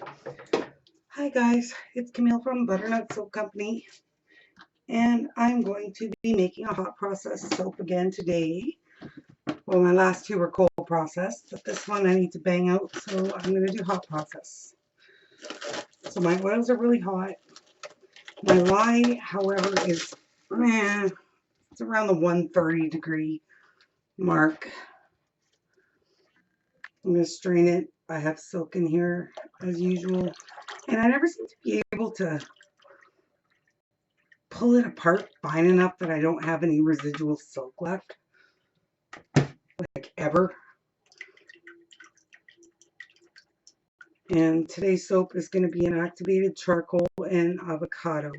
Hi guys, it's Camille from Butternut Soap Company, and I'm going to be making a hot process soap again today. Well, my last two were cold processed, but this one I need to bang out, so I'm going to do hot process. So my oils are really hot. My lye, however, is it's around the 130 degree mark. I'm going to strain it. I have silk in here as usual, and I never seem to be able to pull it apart fine enough that I don't have any residual silk left, like ever. And today's soap is going to be an activated charcoal and avocado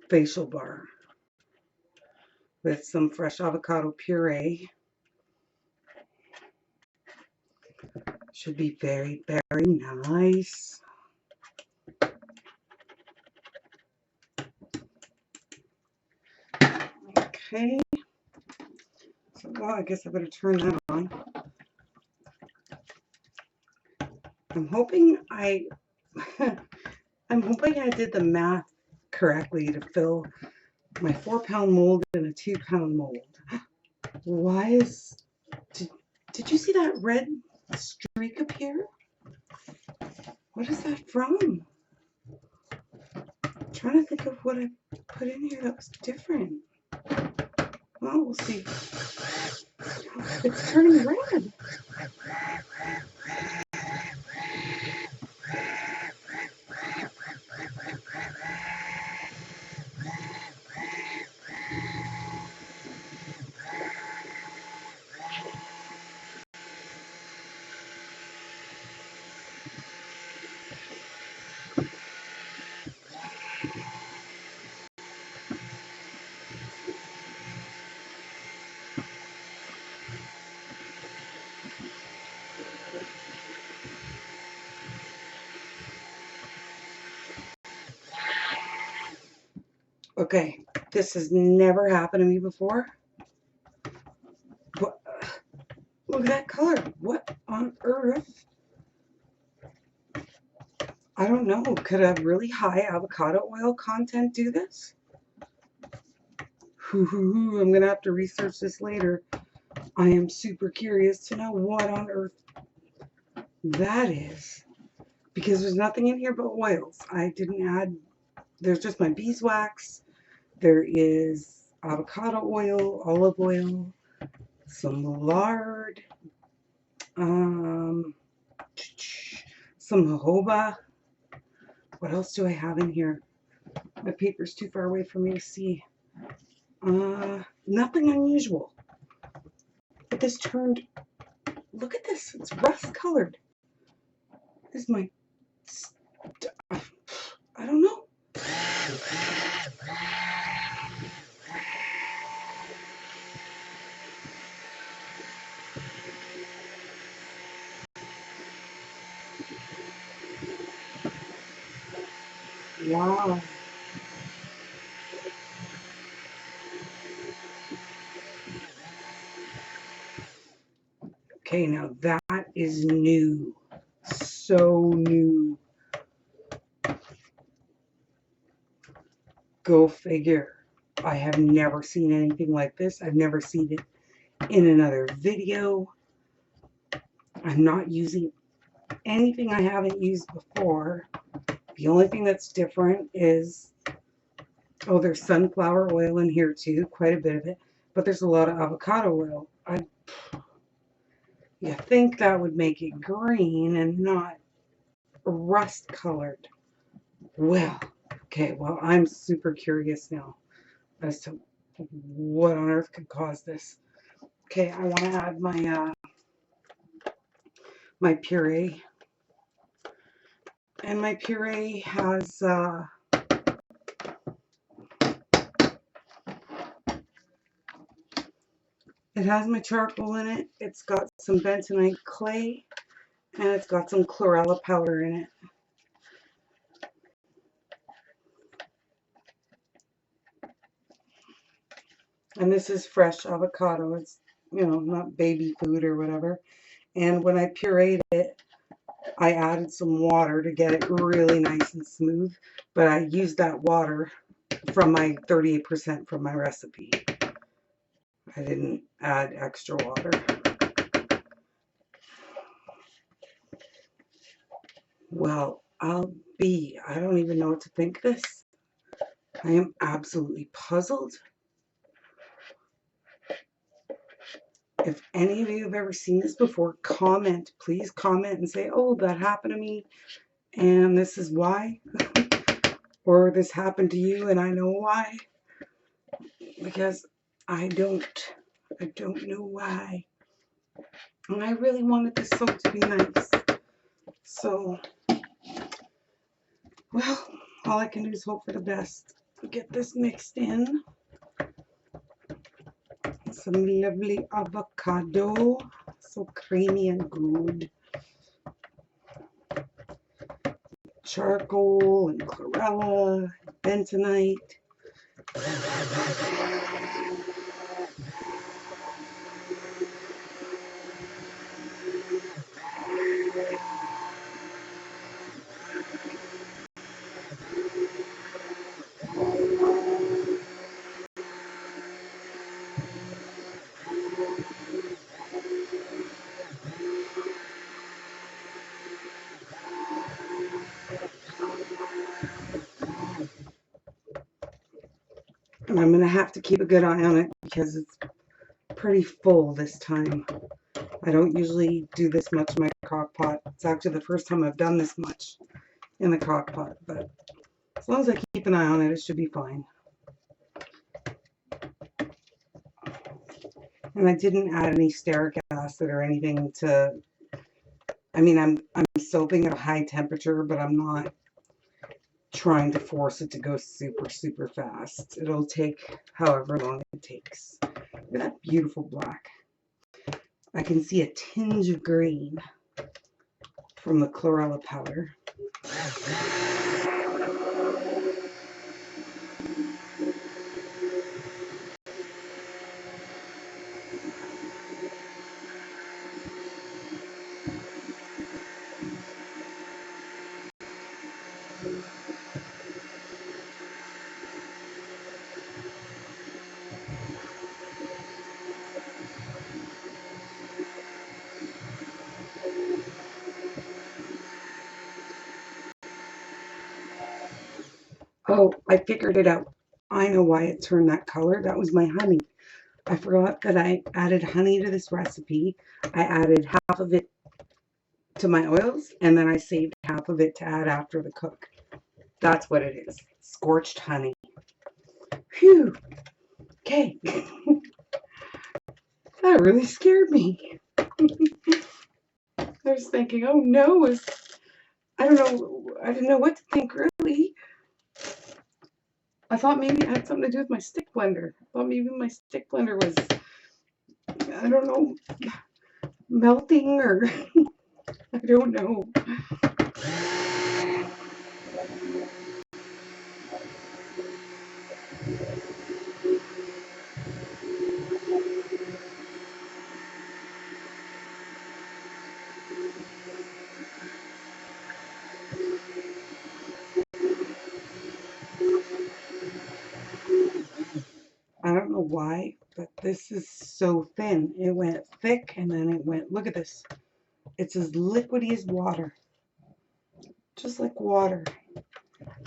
facial bar with some fresh avocado puree. Should be very, very nice. Okay. So, well, I guess I better turn that on. I'm hoping I did the math correctly to fill my 4-pound mold and a 2-pound mold. Why is did you see that red streak appear? What is that from? I'm trying to think of what I put in here that was different. Well, we'll see. It's turning red. Okay, this has never happened to me before. What? Look at that color. What on earth? I don't know. Could a really high avocado oil content do this? I'm going to have to research this later. I am super curious to know what on earth that is. Because there's nothing in here but oils. I didn't add, there's just my beeswax. There is avocado oil, olive oil, some lard, some jojoba. What else do I have in here? My paper's too far away for me to see. Nothing unusual. But this turned, look at this, it's rust colored. This is my, I don't know. Wow. Okay, now that is new. So new. Go figure. I have never seen anything like this. I've never seen it in another video. I'm not using anything I haven't used before. The only thing that's different is, oh, there's sunflower oil in here too, quite a bit of it, but there's a lot of avocado oil. You think that would make it green and not rust colored. Well, okay, well, I'm super curious now as to what on earth could cause this. Okay, I want to add my my puree. And my puree has it has my charcoal in it. It's got some bentonite clay, and it's got some chlorella powder in it. And this is fresh avocado. It's, you know, not baby food or whatever. And when I pureed it, I added some water to get it really nice and smooth, but I used that water from my 38% from my recipe. I didn't add extra water. Well, I don't even know what to think of this. I am absolutely puzzled. If any of you have ever seen this before, comment. Please comment and say, oh, that happened to me and this is why. Or this happened to you and I know why. Because I don't know why. And I really wanted this soap to be nice. So, well, all I can do is hope for the best. Get this mixed in. Some lovely avocado. So creamy and good. Charcoal and chlorella, bentonite. And I'm going to have to keep a good eye on it because it's pretty full this time. I don't usually do this much in my crock pot. It's actually the first time I've done this much in the crock pot, but as long as I keep an eye on it, it should be fine. And I didn't add any stearic acid or anything to, I mean, I'm soaping at a high temperature, but I'm not trying to force it to go super fast. It'll take however long it takes. Look at that beautiful black. I can see a tinge of green from the chlorella powder. Oh, I figured it out. I know why it turned that color. That was my honey. I forgot that I added honey to this recipe. I added half of it to my oils, and then I saved half of it to add after the cook. That's what it is. Scorched honey. Phew. Okay. That really scared me. I was thinking, oh no, I didn't know what to think really. I thought maybe it had something to do with my stick blender. I thought maybe my stick blender was, I don't know, melting or I don't know. I don't know why, but this is so thin. It went thick and then it went, look at this. It's as liquidy as water. Just like water.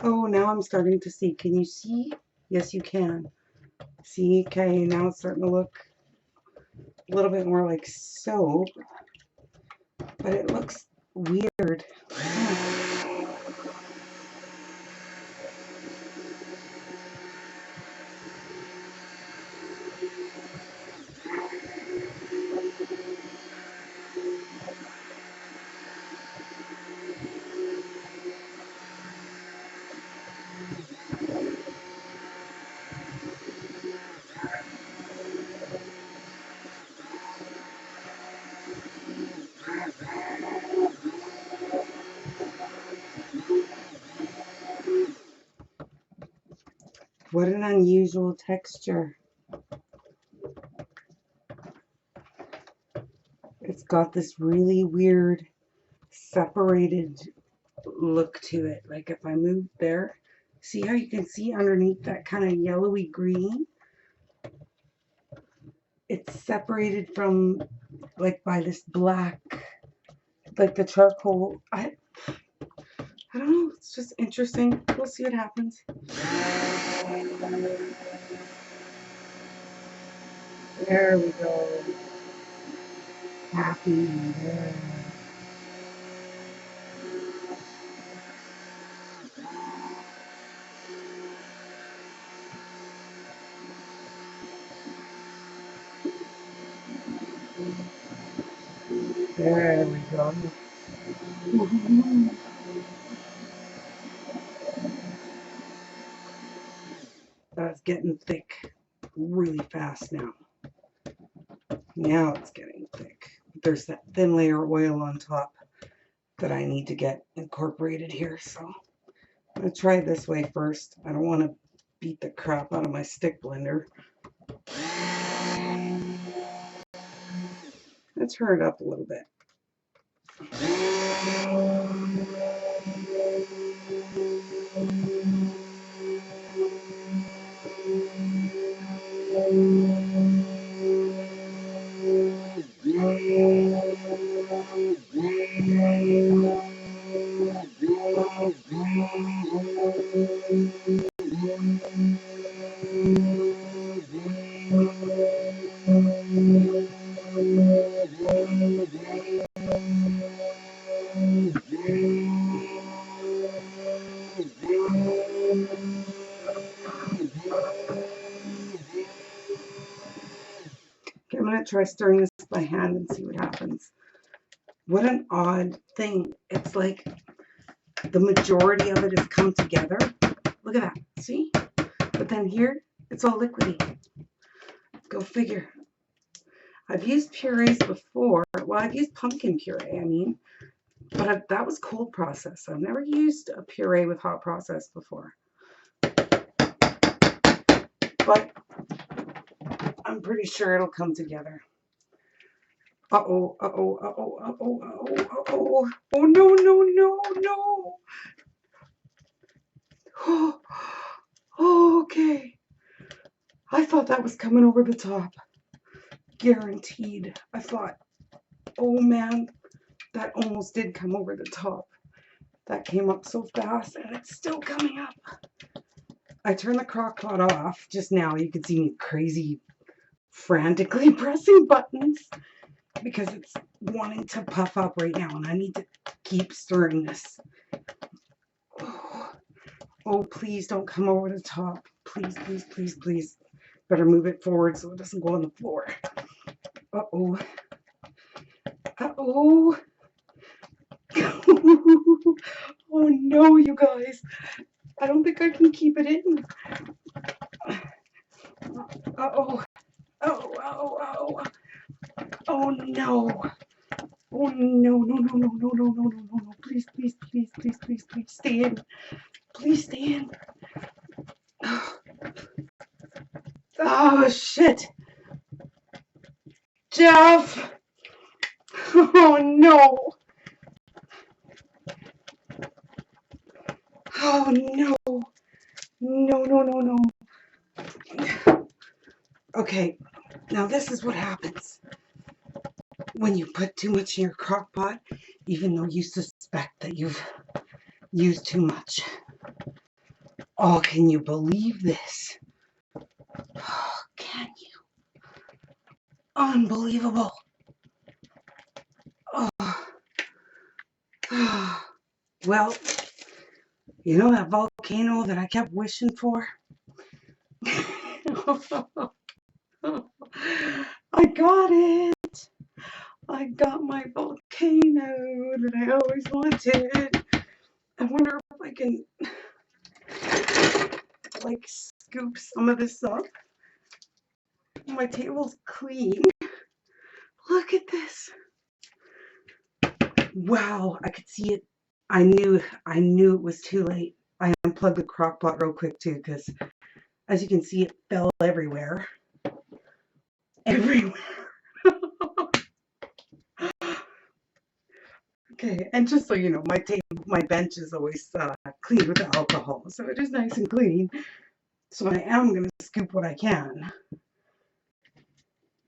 Oh, now I'm starting to see. Can you see? Yes, you can. See, okay, now it's starting to look a little bit more like soap, but it looks weird. What an unusual texture. It's got this really weird separated look to it. Like if I move there, see how you can see underneath that kind of yellowy green? It's separated from like by this black, like the charcoal. I don't know. It's just interesting. We'll see what happens. There we go. Happy. There we go. That's getting thick really fast now. Now it's getting thick. There's that thin layer of oil on top that I need to get incorporated here. So I'm going to try it this way first. I don't want to beat the crap out of my stick blender. Let's turn it up a little bit. Okay, I'm going to try stirring this by hand and see what happens. What an odd thing. It's like the majority of it has come together. Look at that. See? But then here, it's all liquidy. Go figure. I've used purees before. Well, I've used pumpkin puree, I mean. But that was cold process. I've never used a puree with hot process before. But I'm pretty sure it'll come together. Uh-oh, uh-oh, uh-oh, uh-oh, uh-oh, uh-oh. Oh, no, no, no, no. Oh, okay. I thought that was coming over the top. Guaranteed. I thought, oh man, that almost did come over the top. That came up so fast and it's still coming up. I turned the crock pot off just now. You can see me crazy, frantically pressing buttons because it's wanting to puff up right now and I need to keep stirring this. Oh, please don't come over the top. Please, please, please, please. Better move it forward so it doesn't go on the floor. Uh-oh. Uh-oh. Oh no, you guys. I don't think I can keep it in. Uh-oh. Oh, oh, oh. Oh no. Oh no, no, no, no, no, no, no, no, no, no. Please, please, please, please, please, please stay in. Please stay in. Oh shit. Jeff. Oh no. Oh no. No, no, no, no. Okay, now this is what happens when you put too much in your crock pot, even though you suspect that you've used too much. Oh, can you believe this? Oh, can you? Unbelievable. Oh. Oh. Well, you know that volcano that I kept wishing for? I got it. I got my volcano that I always wanted. I wonder if I can like scoop some of this up. My table's clean. Look at this. Wow, I could see it. I knew it was too late. I unplugged the crock pot real quick too because as you can see it fell everywhere. Everywhere. Okay, and just so you know, my bench is always cleaned with alcohol, so it is nice and clean. So I am going to scoop what I can.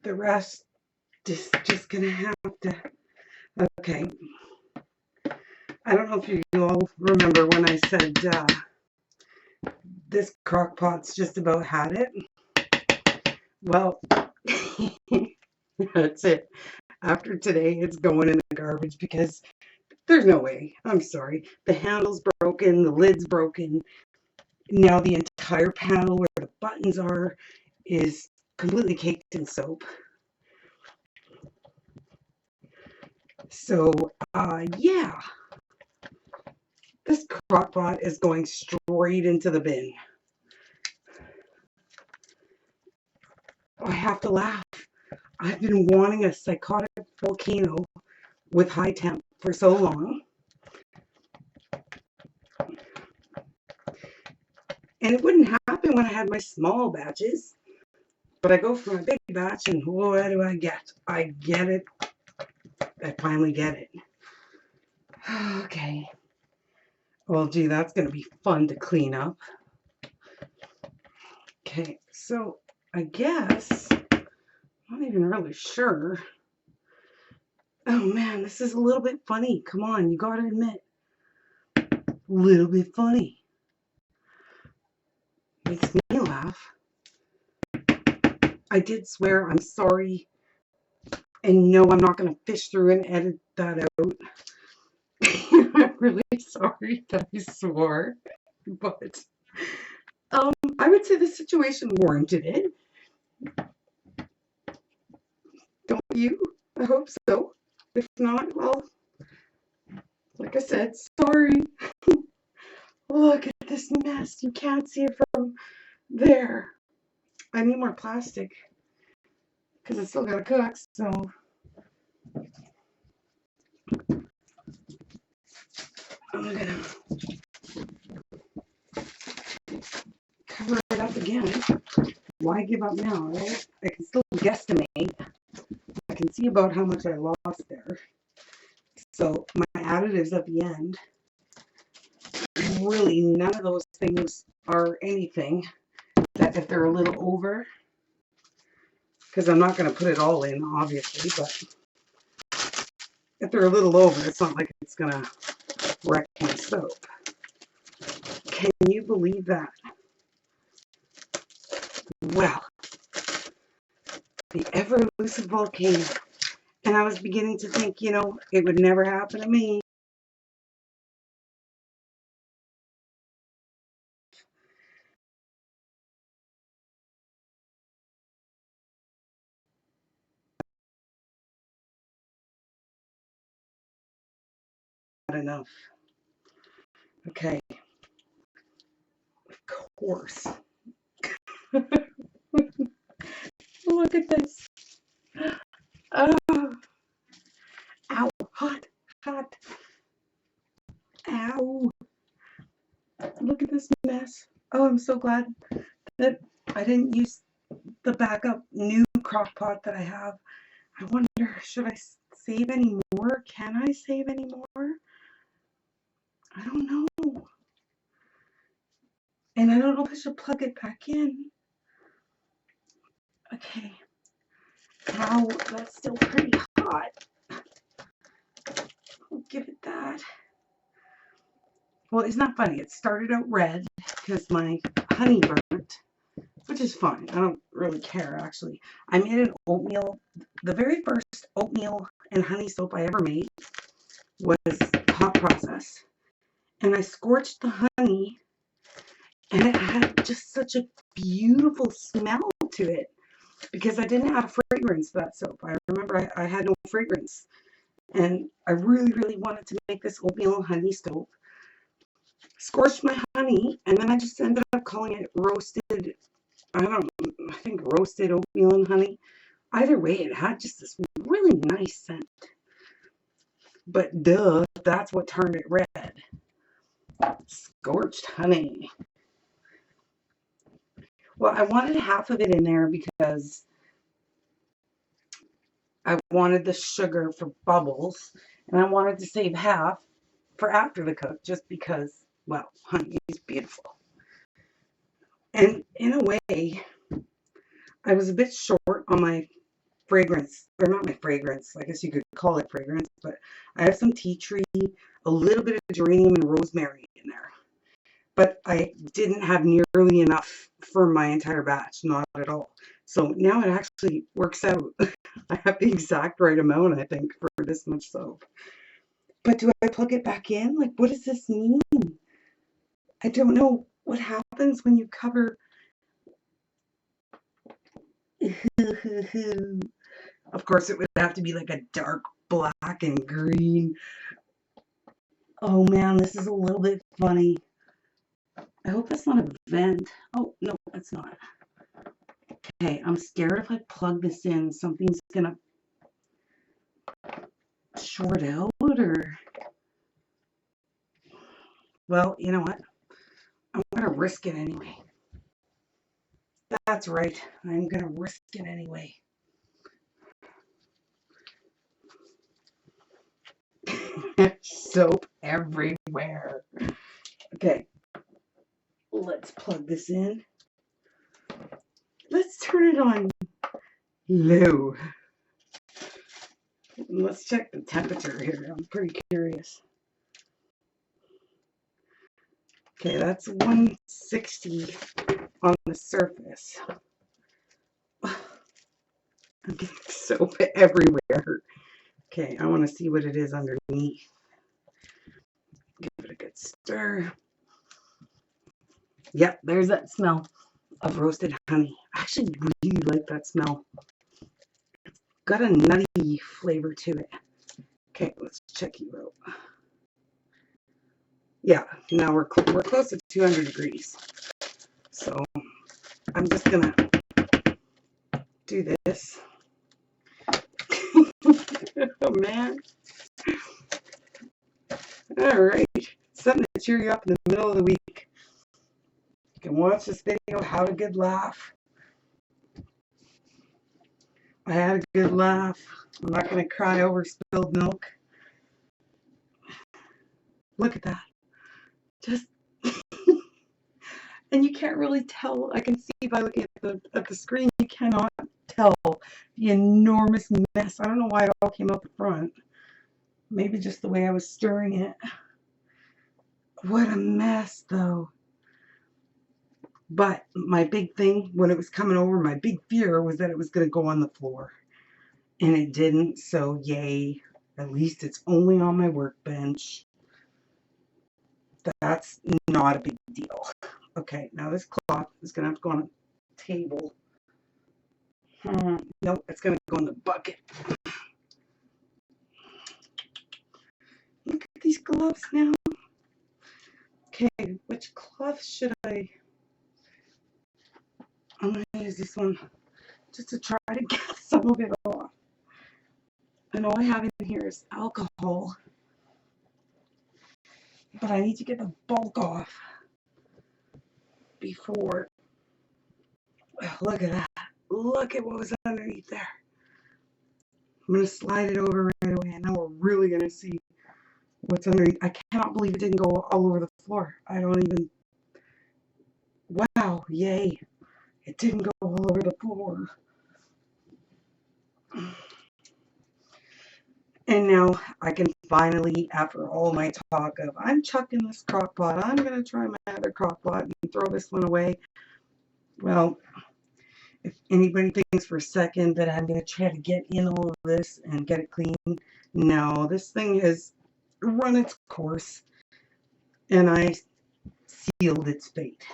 The rest just going to have to. Okay. I don't know if you all remember when I said this crock pot's just about had it. Well, that's it. After today, it's going in the garbage because there's no way. I'm sorry. The handle's broken, the lid's broken. Now the entire panel where the buttons are is completely caked in soap. So, yeah. This crock pot is going straight into the bin. I have to laugh. I've been wanting a psychotic volcano with high temp for so long. And it wouldn't happen when I had my small batches. But I go for my big batch and what do I get? I get it. I finally get it. Okay. Well, gee, that's going to be fun to clean up. Okay, so I guess, I'm not even really sure. Oh man, this is a little bit funny. Come on, you gotta admit. A little bit funny. Makes me laugh. I did swear I'm sorry. And no, I'm not going to fish through and edit that out. I'm really sorry that I swore. But I would say the situation warranted it. Don't you? I hope so. If not, well, like I said, sorry. Look at this mess. You can't see it from there. I need more plastic because it's still got to cook, so I'm going to cover it up again. Why give up now, right? I can still guesstimate. I can see about how much I lost there. So my additives at the end, really none of those things are anything that if they're a little over, because I'm not going to put it all in, obviously, but if they're a little over, it's not like it's going to wreck my soap. Can you believe that? Well, the ever-elusive volcano. And I was beginning to think, you know, it would never happen to me. Not enough. Okay. Of course. Look at this. Oh. Ow. Hot. Hot. Ow. Look at this mess. Oh, I'm so glad that I didn't use the backup new crock pot that I have. I wonder, should I save any more? Can I save any more? I don't know. And I don't know if I should plug it back in. Okay. Ow, that's still pretty hot. I'll give it that. Well, it's not funny. It started out red because my honey burnt, which is fine. I don't really care, actually. I made an oatmeal. The very first oatmeal and honey soap I ever made was hot process. And I scorched the honey, and it had just such a beautiful smell to it because I didn't add a fragrance to that soap. I remember I had no fragrance. And I really, really wanted to make this oatmeal and honey soap. Scorched my honey, and then I just ended up calling it roasted, I think roasted oatmeal and honey. Either way, it had just this really nice scent. But duh, that's what turned it red. Scorched honey. Well, I wanted half of it in there because I wanted the sugar for bubbles. And I wanted to save half for after the cook just because, well, honey is beautiful. And in a way, I was a bit short on my fragrance, or not my fragrance, I guess you could call it fragrance, but I have some tea tree, a little bit of geranium and rosemary in there. But I didn't have nearly enough for my entire batch, not at all. So now it actually works out. I have the exact right amount, I think, for this much soap. But do I plug it back in? Like, what does this mean? I don't know what happens when you cover. Of course, it would have to be like a dark black and green. Oh man, this is a little bit funny. I hope that's not a vent. Oh, no, it's not. Okay, I'm scared if I plug this in, something's gonna short out or... Well, you know what? I'm gonna risk it anyway. That's right. I'm gonna risk it anyway. Soap everywhere. Okay, let's plug this in. Let's turn it on low. Let's check the temperature here. I'm pretty curious. Okay, that's 160 on the surface. I'm getting soap everywhere. Okay, I want to see what it is underneath. Give it a good stir. Yep, there's that smell of roasted honey. I actually really like that smell. Got a nutty flavor to it. Okay, let's check you out. Yeah, now we're close to 200 degrees. So I'm just gonna do this. Oh man. All right, something to cheer you up in the middle of the week. You can watch this video, have a good laugh. I had a good laugh. I'm not gonna cry over spilled milk. Look at that. Just and you can't really tell. I can see by looking at the screen, you cannot tell the enormous mess. I don't know why it all came out the front. Maybe just the way I was stirring it. What a mess, though. But my big thing, when it was coming over, my big fear was that it was going to go on the floor. And it didn't, so yay. At least it's only on my workbench. That's not a big deal. Okay, now this cloth is going to have to go on a table. Nope, it's going to go in the bucket. Look at these gloves now. Okay, which cloth should I... I'm going to use this one just to try to get some of it off. And all I have in here is alcohol. But I need to get the bulk off before... Oh, look at that. Look at what was underneath there. I'm going to slide it over right away, and now we're really going to see what's underneath. I cannot believe it didn't go all over the floor. I don't even... Wow, yay. It didn't go all over the floor. And now I can finally, after all my talk of, I'm chucking this crock pot, I'm going to try my other crock pot and throw this one away. Well, if anybody thinks for a second that I'm going to try to get in all of this and get it clean, no, this thing has run its course and I sealed its fate.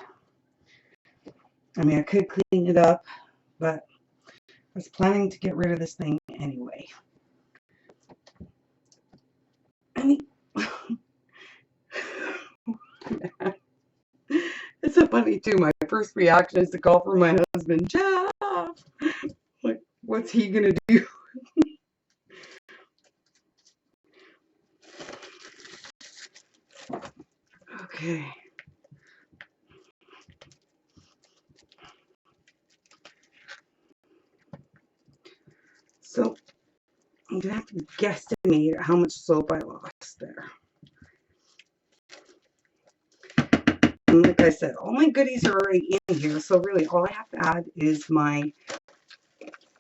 I mean, I could clean it up, but I was planning to get rid of this thing anyway. I mean, it's so funny too. My first reaction is to call for my husband, Jeff. Like, what's he gonna do? Okay. So I'm going to have to guesstimate how much soap I lost there. And like I said, all my goodies are already in here, so really all I have to add is my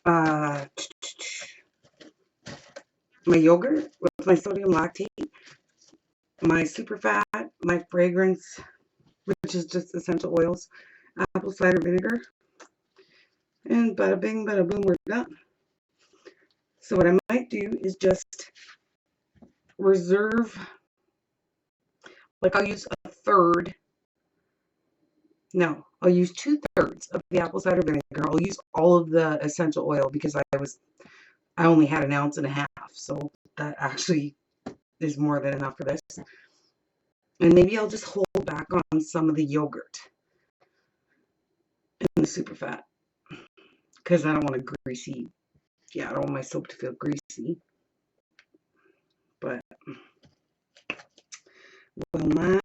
my yogurt with my sodium lactate, my super fat, my fragrance, which is just essential oils, apple cider vinegar, and bada bing, bada boom, we're done. So what I might do is just reserve, like I'll use a third, no, I'll use 2/3 of the apple cider vinegar. I'll use all of the essential oil because I only had 1.5 ounces, so that actually is more than enough for this. And maybe I'll just hold back on some of the yogurt and the super fat because I don't want a greasy, I don't want my soap to feel greasy. But, well, my.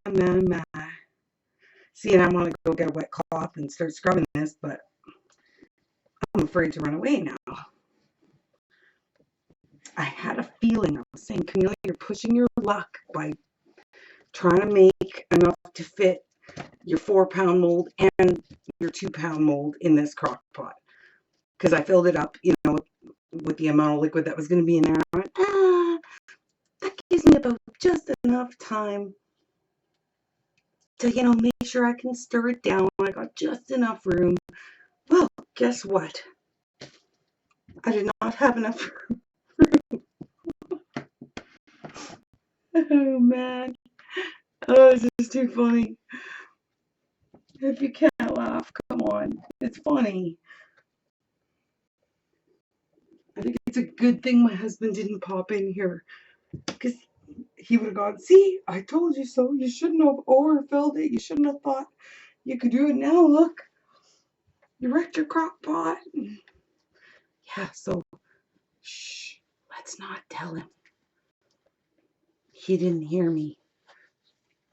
See, and I want to go get a wet cloth and start scrubbing this, but I'm afraid to run away now. I had a feeling, I was saying, Camille, you're pushing your luck by trying to make enough to fit your 4-pound mold and your 2-pound mold in this crock pot. Because I filled it up, with the amount of liquid that was going to be in there. I went, that gives me about just enough time to, make sure I can stir it down. I got just enough room. Well, guess what? I did not have enough room. Oh, man. Oh, this is too funny. If you can't laugh, come on. It's funny. I think it's a good thing my husband didn't pop in here. Because he would have gone, see, I told you so. You shouldn't have overfilled it. You shouldn't have thought you could do it now. Look, you wrecked your crock pot. Yeah, so, shh, let's not tell him. He didn't hear me.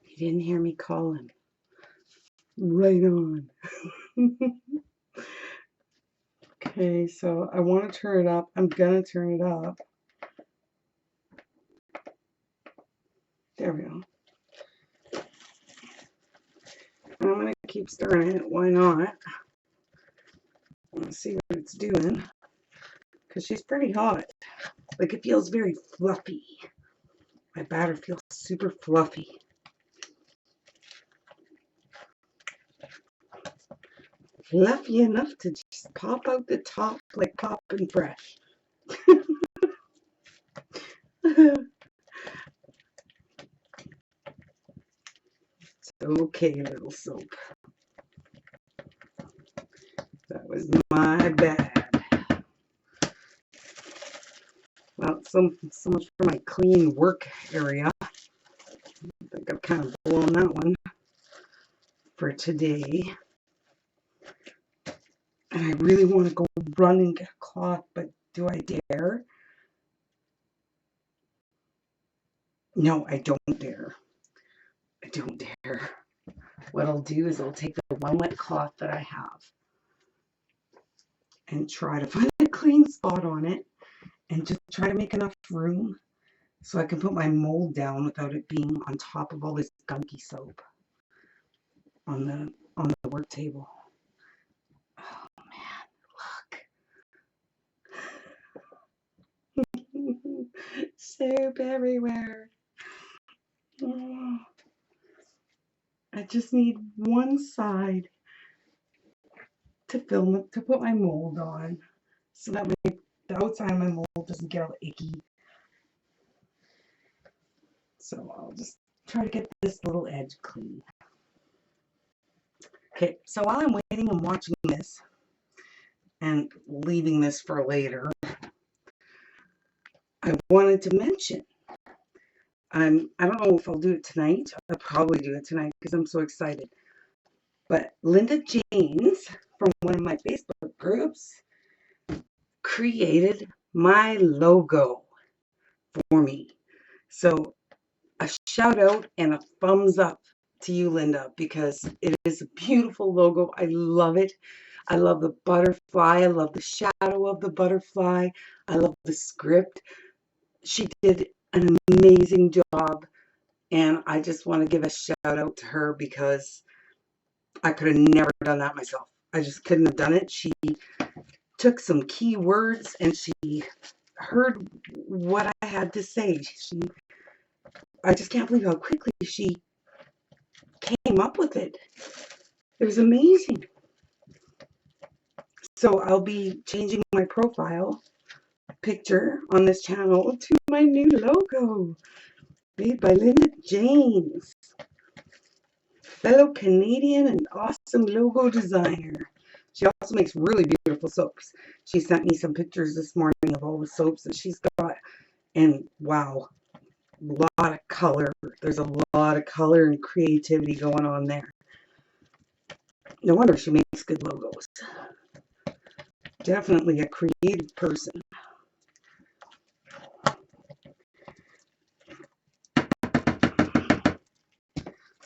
He didn't hear me call him. Right on. Okay, so I want to turn it up. I'm going to turn it up. There we go. I'm going to keep stirring it. Why not? Let's see what it's doing. Because she's pretty hot. Like, it feels very fluffy. My batter feels super fluffy. Fluffy enough to just pop out the top like poppin' fresh. It's okay, little soap. That was my bad. Well, so much for my clean work area. I think I've kind of blown that one for today. And I really want to go run and get a cloth, but do I dare? No, I don't dare. I don't dare. What I'll do is I'll take the one wet cloth that I have and try to find a clean spot on it and just try to make enough room so I can put my mold down without it being on top of all this gunky soap on the work table. Oh man, look. Soap everywhere. Oh. I just need one side to put my mold on so that the outside of my mold doesn't get all icky. So I'll just try to get this little edge clean. Okay, so while I'm waiting and watching this and leaving this for later, I wanted to mention, I don't know if I'll do it tonight. I'll probably do it tonight because I'm so excited. But Linda James from one of my Facebook groups created my logo for me. So a shout out and a thumbs up to you, Linda, because it is a beautiful logo. I love it. I love the butterfly. I love the shadow of the butterfly. I love the script. she did an amazing job, and I just want to give a shout out to her because I could have never done that myself. I just couldn't have done it. She took some key words and she heard what I had to say. I just can't believe how quickly she came up with it. It was amazing. So I'll be changing my profile picture on this channel to my new logo made by Linda James, fellow Canadian and awesome logo designer. She also makes really beautiful soaps. She sent me some pictures this morning of all the soaps that she's got, and wow, a lot of color. There's a lot of color and creativity going on there. No wonder she makes good logos. Definitely a creative person.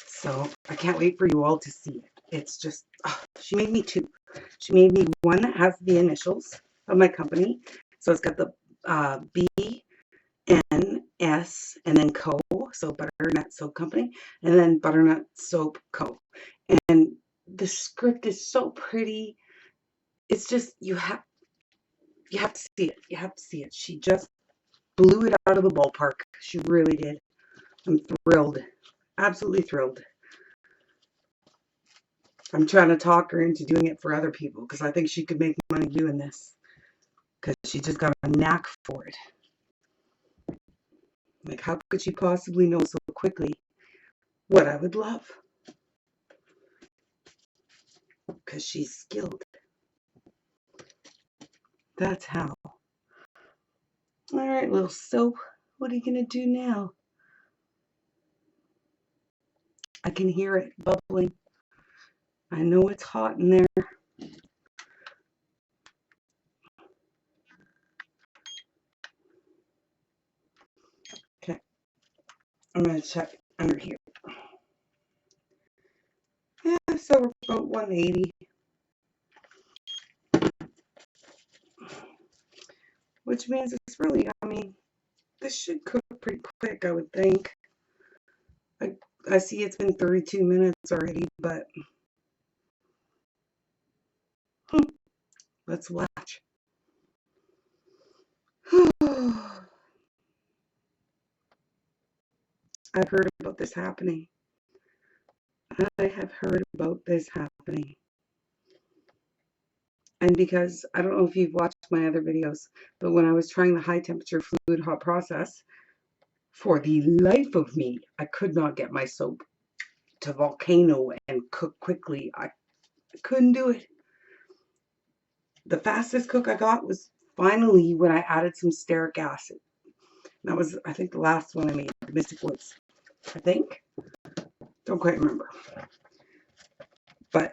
So I can't wait for you all to see it. It's just, oh, she made me two. She made me one that has the initials of my company. So it's got the B, N, S, and then Co. So Butternut Soap Company. And then Butternut Soap Co. And the script is so pretty. It's just, you have to see it. You have to see it. She just blew it out of the ballpark. She really did. I'm thrilled. Absolutely thrilled. I'm trying to talk her into doing it for other people because I think she could make money doing this because she just got a knack for it. Like, how could she possibly know so quickly what I would love? Because she's skilled. That's how. All right, little soap. What are you going to do now? I can hear it bubbling. I know it's hot in there. Okay. I'm going to check under here. Yeah, so we're about 180. Which means it's really, I mean, this should cook pretty quick, I would think. I see it's been 32 minutes already, but let's watch. I've heard about this happening. I have heard about this happening. And because, I don't know if you've watched my other videos, but when I was trying the high temperature fluid hot process, for the life of me, I could not get my soap to volcano and cook quickly. I couldn't do it. The fastest cook I got was finally when I added some stearic acid. That was, I think, the last one I made, the Mystic Woods. I think. Don't quite remember. But,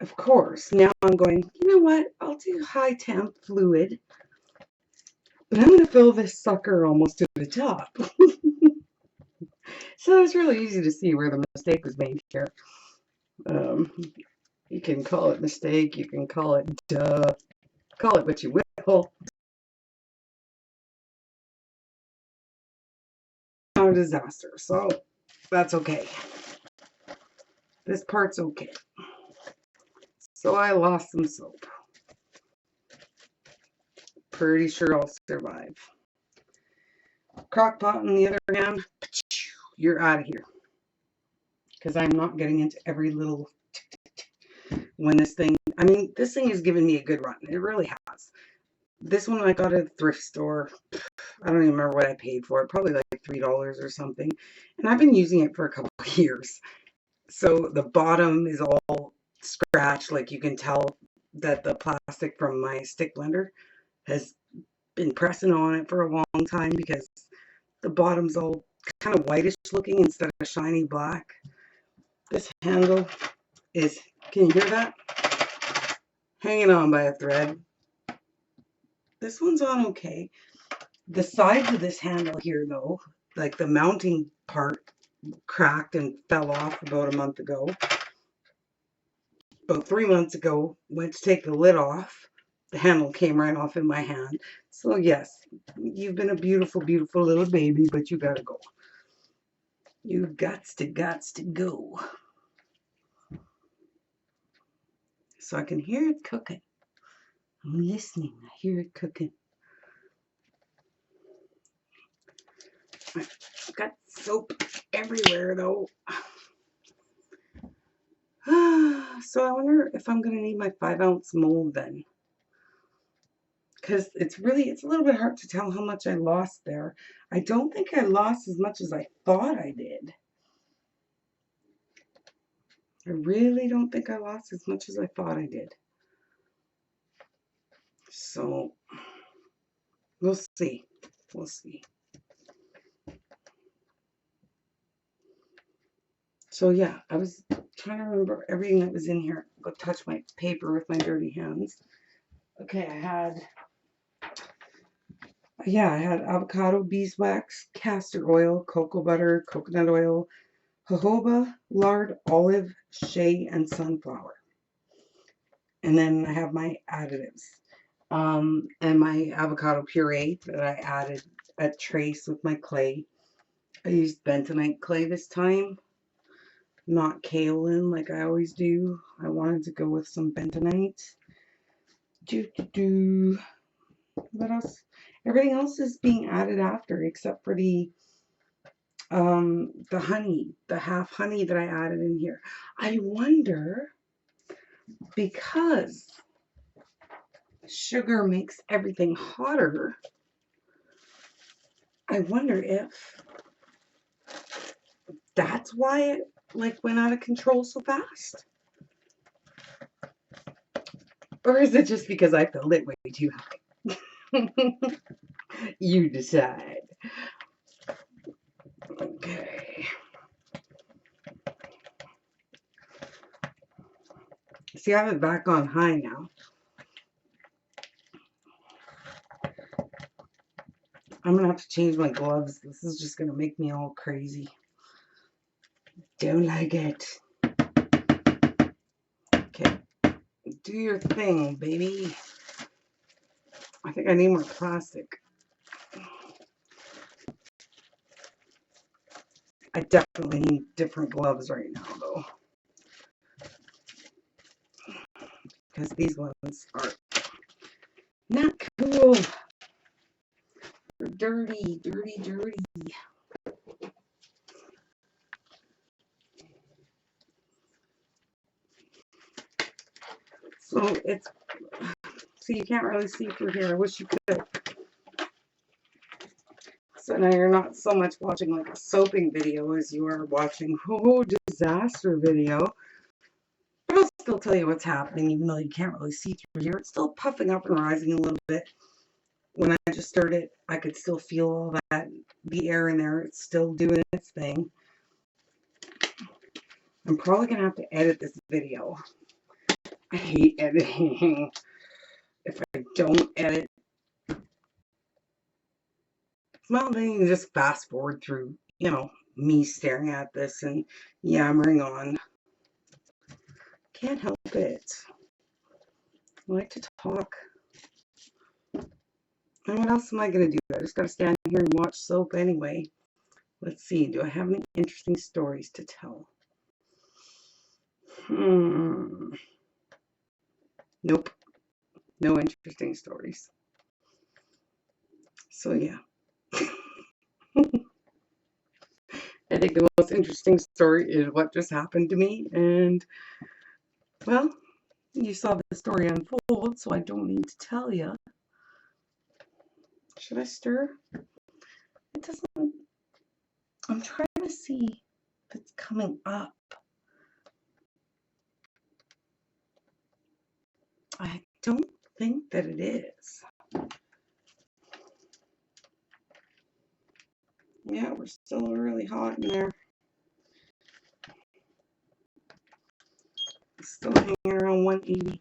of course, now I'm going, you know what? I'll do high temp fluid. But I'm going to fill this sucker almost to the top. So it's really easy to see where the mistake was made here. You can call it mistake. You can call it duh. Call it what you will. Not a disaster. So that's okay. This part's okay. So I lost some soap. Pretty sure I'll survive. Crockpot, on the other hand, you're out of here. Because I'm not getting into every little when this thing, I mean, this thing has given me a good run. It really has. This one I got at a thrift store. I don't even remember what I paid for it. Probably like $3 or something. And I've been using it for a couple of years. So the bottom is all scratched. Like you can tell that the plastic from my stick blender has been pressing on it for a long time because the bottom's all kind of whitish looking instead of shiny black. This handle is, can you hear that? Hanging on by a thread. This one's on okay. The sides of this handle here though, like the mounting part, cracked and fell off about a month ago. About 3 months ago, went to take the lid off. the handle came right off in my hand. So yes, you've been a beautiful, beautiful little baby, but you gotta go. You gots to go. So I can hear it cooking. I'm listening. I hear it cooking. I've got soap everywhere though. So I wonder if I'm going to need my 5-ounce mold then. Because it's a little bit hard to tell how much I lost there. I don't think I lost as much as I thought I did. I really don't think I lost as much as I thought I did. So we'll see. We'll see. So yeah, I was trying to remember everything that was in here. Go touch my paper with my dirty hands. Okay, I had avocado, beeswax, castor oil, cocoa butter, coconut oil, jojoba, lard, olive, shea, and sunflower. And then I have my additives. And my avocado puree that I added at trace with my clay. I used bentonite clay this time, not kaolin like I always do. I wanted to go with some bentonite. What else? Everything else is being added after, except for the honey, the half honey that I added in here. I wonder, because sugar makes everything hotter, I wonder if that's why it went out of control so fast. Or is it just because I filled it way too high? You decide. Okay. See, I have it back on high now. I'm going to have to change my gloves. This is just going to make me all crazy. Don't like it. Okay. Do your thing, baby. I think I need more plastic. I definitely need different gloves right now, though. Because these ones are not cool. They're dirty, dirty, dirty. So it's, see, you can't really see through here. I wish you could. So now you're not so much watching like a soaping video as you are watching disaster video. But I'll still tell you what's happening, even though you can't really see through here. It's still puffing up and rising a little bit. When I just stirred it, I could still feel all that, the air in there. It's still doing its thing. I'm probably going to have to edit this video. I hate editing. If I don't edit, well, then you can just fast forward through, me staring at this and yammering on. Can't help it. I like to talk. And what else am I going to do? I just got to stand here and watch soap anyway. Let's see. Do I have any interesting stories to tell? Nope. No interesting stories. So, yeah. I think the most interesting story is what just happened to me. And, well, you saw the story unfold, so I don't need to tell you. Should I stir? It doesn't. I'm trying to see if it's coming up. I don't think that it is. Yeah, we're still really hot in there. It's still hanging around 180.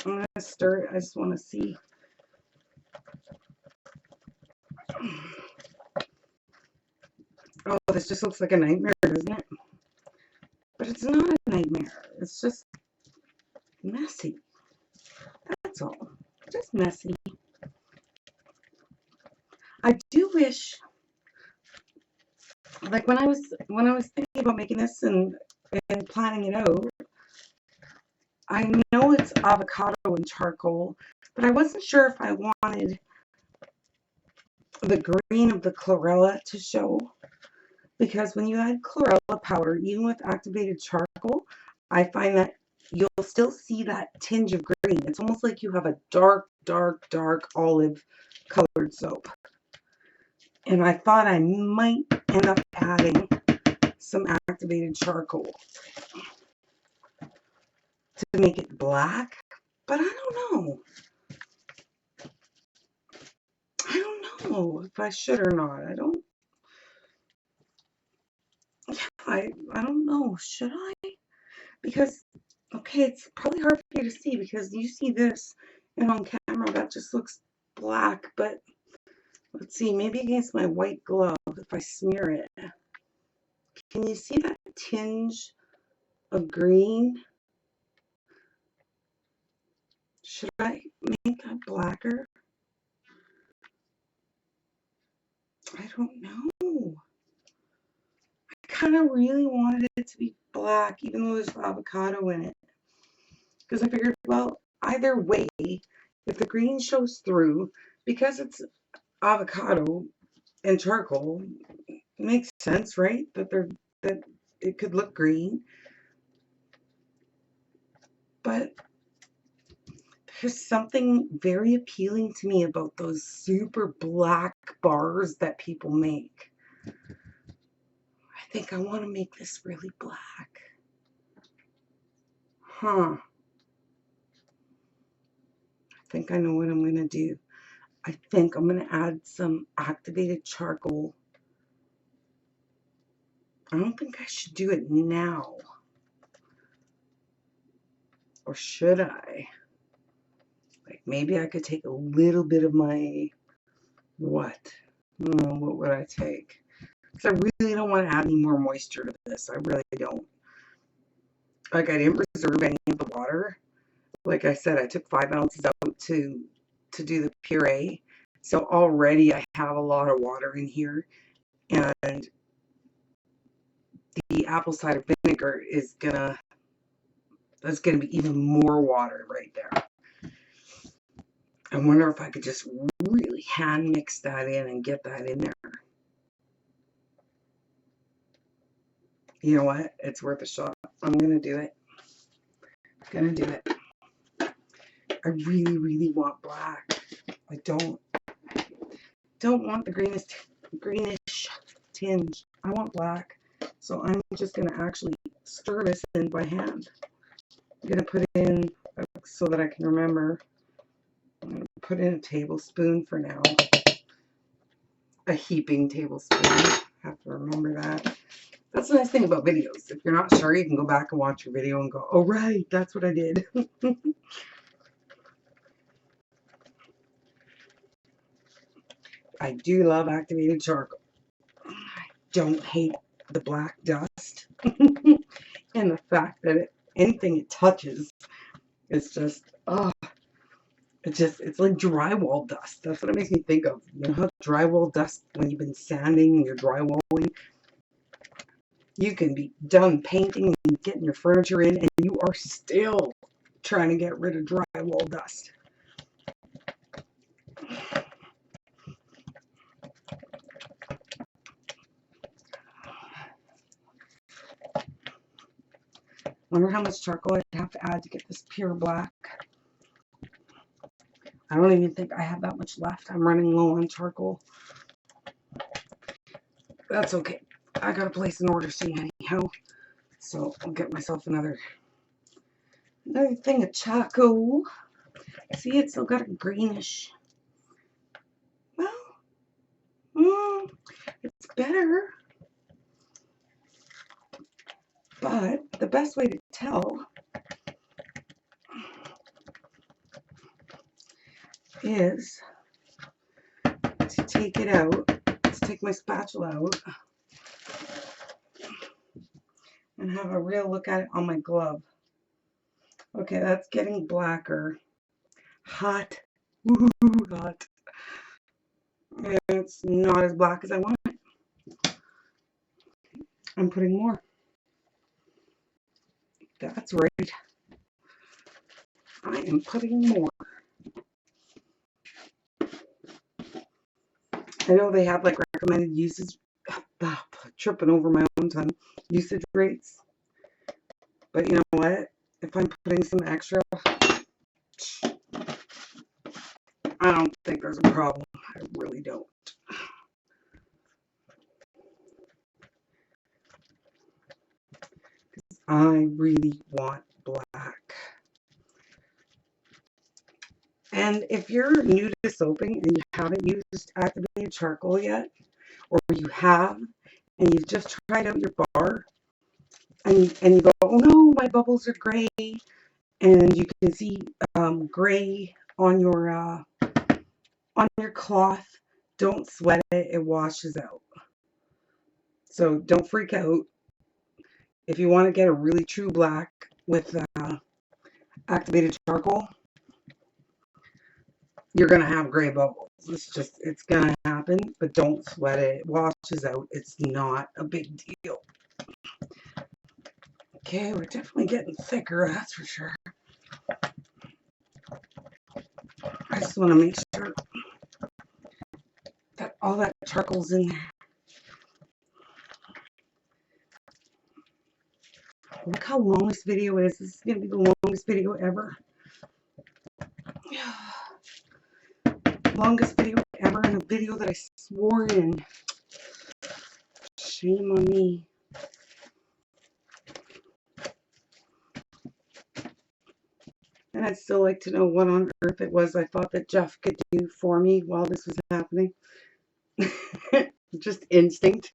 I'm going to stir it. I just want to see. Oh, this just looks like a nightmare, doesn't it? But it's not a nightmare. It's just messy. That's all. Just messy. I do wish, like when I was thinking about making this and planning it out, I know it's avocado and charcoal, but I wasn't sure if I wanted the green of the chlorella to show, because when you add chlorella powder, even with activated charcoal, I find that you'll still see that tinge of green. It's almost like you have a dark, dark, dark olive colored soap. And I thought I might end up adding some activated charcoal to make it black, but I don't know. I don't know if I should or not. I don't know. Should I? Because, okay, it's probably hard for you to see because you see this and on camera that just looks black, but let's see, maybe against my white glove if I smear it. Can you see that tinge of green? Should I make that blacker? I don't know. I kind of really wanted it to be black, even though there's avocado in it. Because I figured, well, either way, if the green shows through, because it's avocado and charcoal, it makes sense, right? That it could look green. But there's something very appealing to me about those super black bars that people make. I think I want to make this really black. Huh. I think I know what I'm going to do. I think I'm going to add some activated charcoal. I don't think I should do it now. Or should I? Like maybe I could take a little bit of my, what? What would I take? Because I really don't want to add any more moisture to this. I really don't. Like I didn't reserve any of the water. Like I said, I took 5 ounces out to do the puree. So already I have a lot of water in here. And the apple cider vinegar is that's gonna be even more water right there. I wonder if I could just really hand mix that in and get that in there. You know what? It's worth a shot. I'm gonna do it. I'm gonna do it. I really, really want black. I don't want the greenish tinge. I want black. So I'm just gonna actually stir this in by hand. I'm gonna put in, so that I can remember, I'm gonna put in a tablespoon for now. A heaping tablespoon. I have to remember that. That's the nice thing about videos. If you're not sure, you can go back and watch your video and go, oh right, that's what I did. I do love activated charcoal. I don't hate the black dust. And the fact that anything it touches, it's just, oh, it's like drywall dust. That's what it makes me think of. You know how drywall dust, when you've been sanding and you're drywalling, you can be done painting and getting your furniture in, and you are still trying to get rid of drywall dust. Wonder how much charcoal I'd have to add to get this pure black. I don't even think I have that much left. I'm running low on charcoal. That's okay. I gotta place an order soon anyhow. So I'll get myself another thing of charcoal. See, it's still got a greenish. Well, it's better. But the best way to tell is to take it out. Let's take my spatula out and have a real look at it on my glove. Okay, that's getting blacker. Hot. Woohoo, hot. And it's not as black as I want it. I'm putting more. That's right. I am putting more. I know they have like recommended uses. Tripping over my own tongue. Usage rates. But you know what? If I'm putting some extra, I don't think there's a problem. I really don't. I really want black. And if you're new to soaping and you haven't used activated charcoal yet, or you have, and you've just tried out your bar, and you go, oh no, my bubbles are gray, and you can see gray on your cloth, don't sweat it, it washes out. So don't freak out. If you want to get a really true black with activated charcoal, you're going to have gray bubbles. It's going to happen, but don't sweat it. It washes out. It's not a big deal. Okay, we're definitely getting thicker, that's for sure. I just want to make sure that all that charcoal's in there. Look how long this video is. This is going to be the longest video ever. Longest video ever, and a video that I swore in. Shame on me. And I'd still like to know what on earth it was I thought that Jeff could do for me while this was happening. Just instinct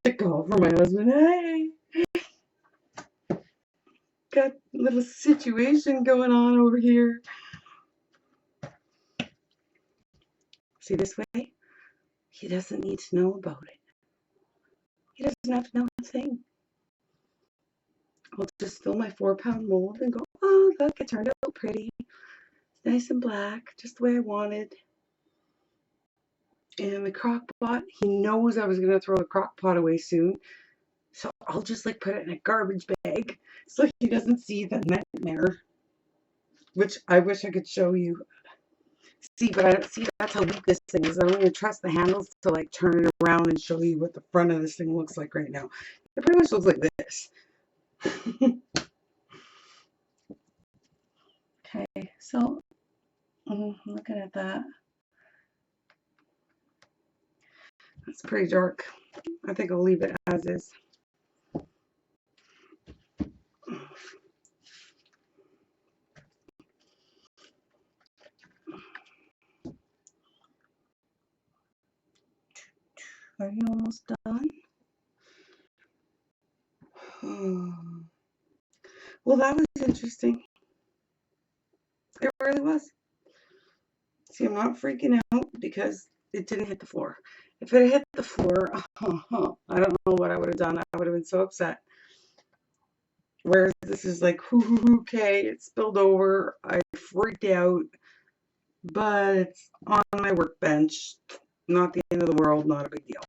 to call for my husband. Hey, got a little situation going on over here. See this way? He doesn't need to know about it. He doesn't have to know a thing. I'll just fill my 4-pound mold and go, oh, look, it turned out pretty. Nice and black, just the way I wanted. And the crock pot, he knows I was going to throw the crock pot away soon. So I'll just like put it in a garbage bag so he doesn't see the nightmare. Which I wish I could show you. See, but I don't see, that's how weak this thing is. I don't even trust the handles to like turn it around and show you what the front of this thing looks like right now. It pretty much looks like this. Okay, so looking at that. It's pretty dark. I think I'll leave it as is. Are you almost done? Well, that was interesting. It really was. See, I'm not freaking out because it didn't hit the floor. If it had hit the floor, I don't know what I would have done. I would have been so upset. Whereas this is like, okay, it spilled over. I freaked out. But it's on my workbench. Not the end of the world, not a big deal.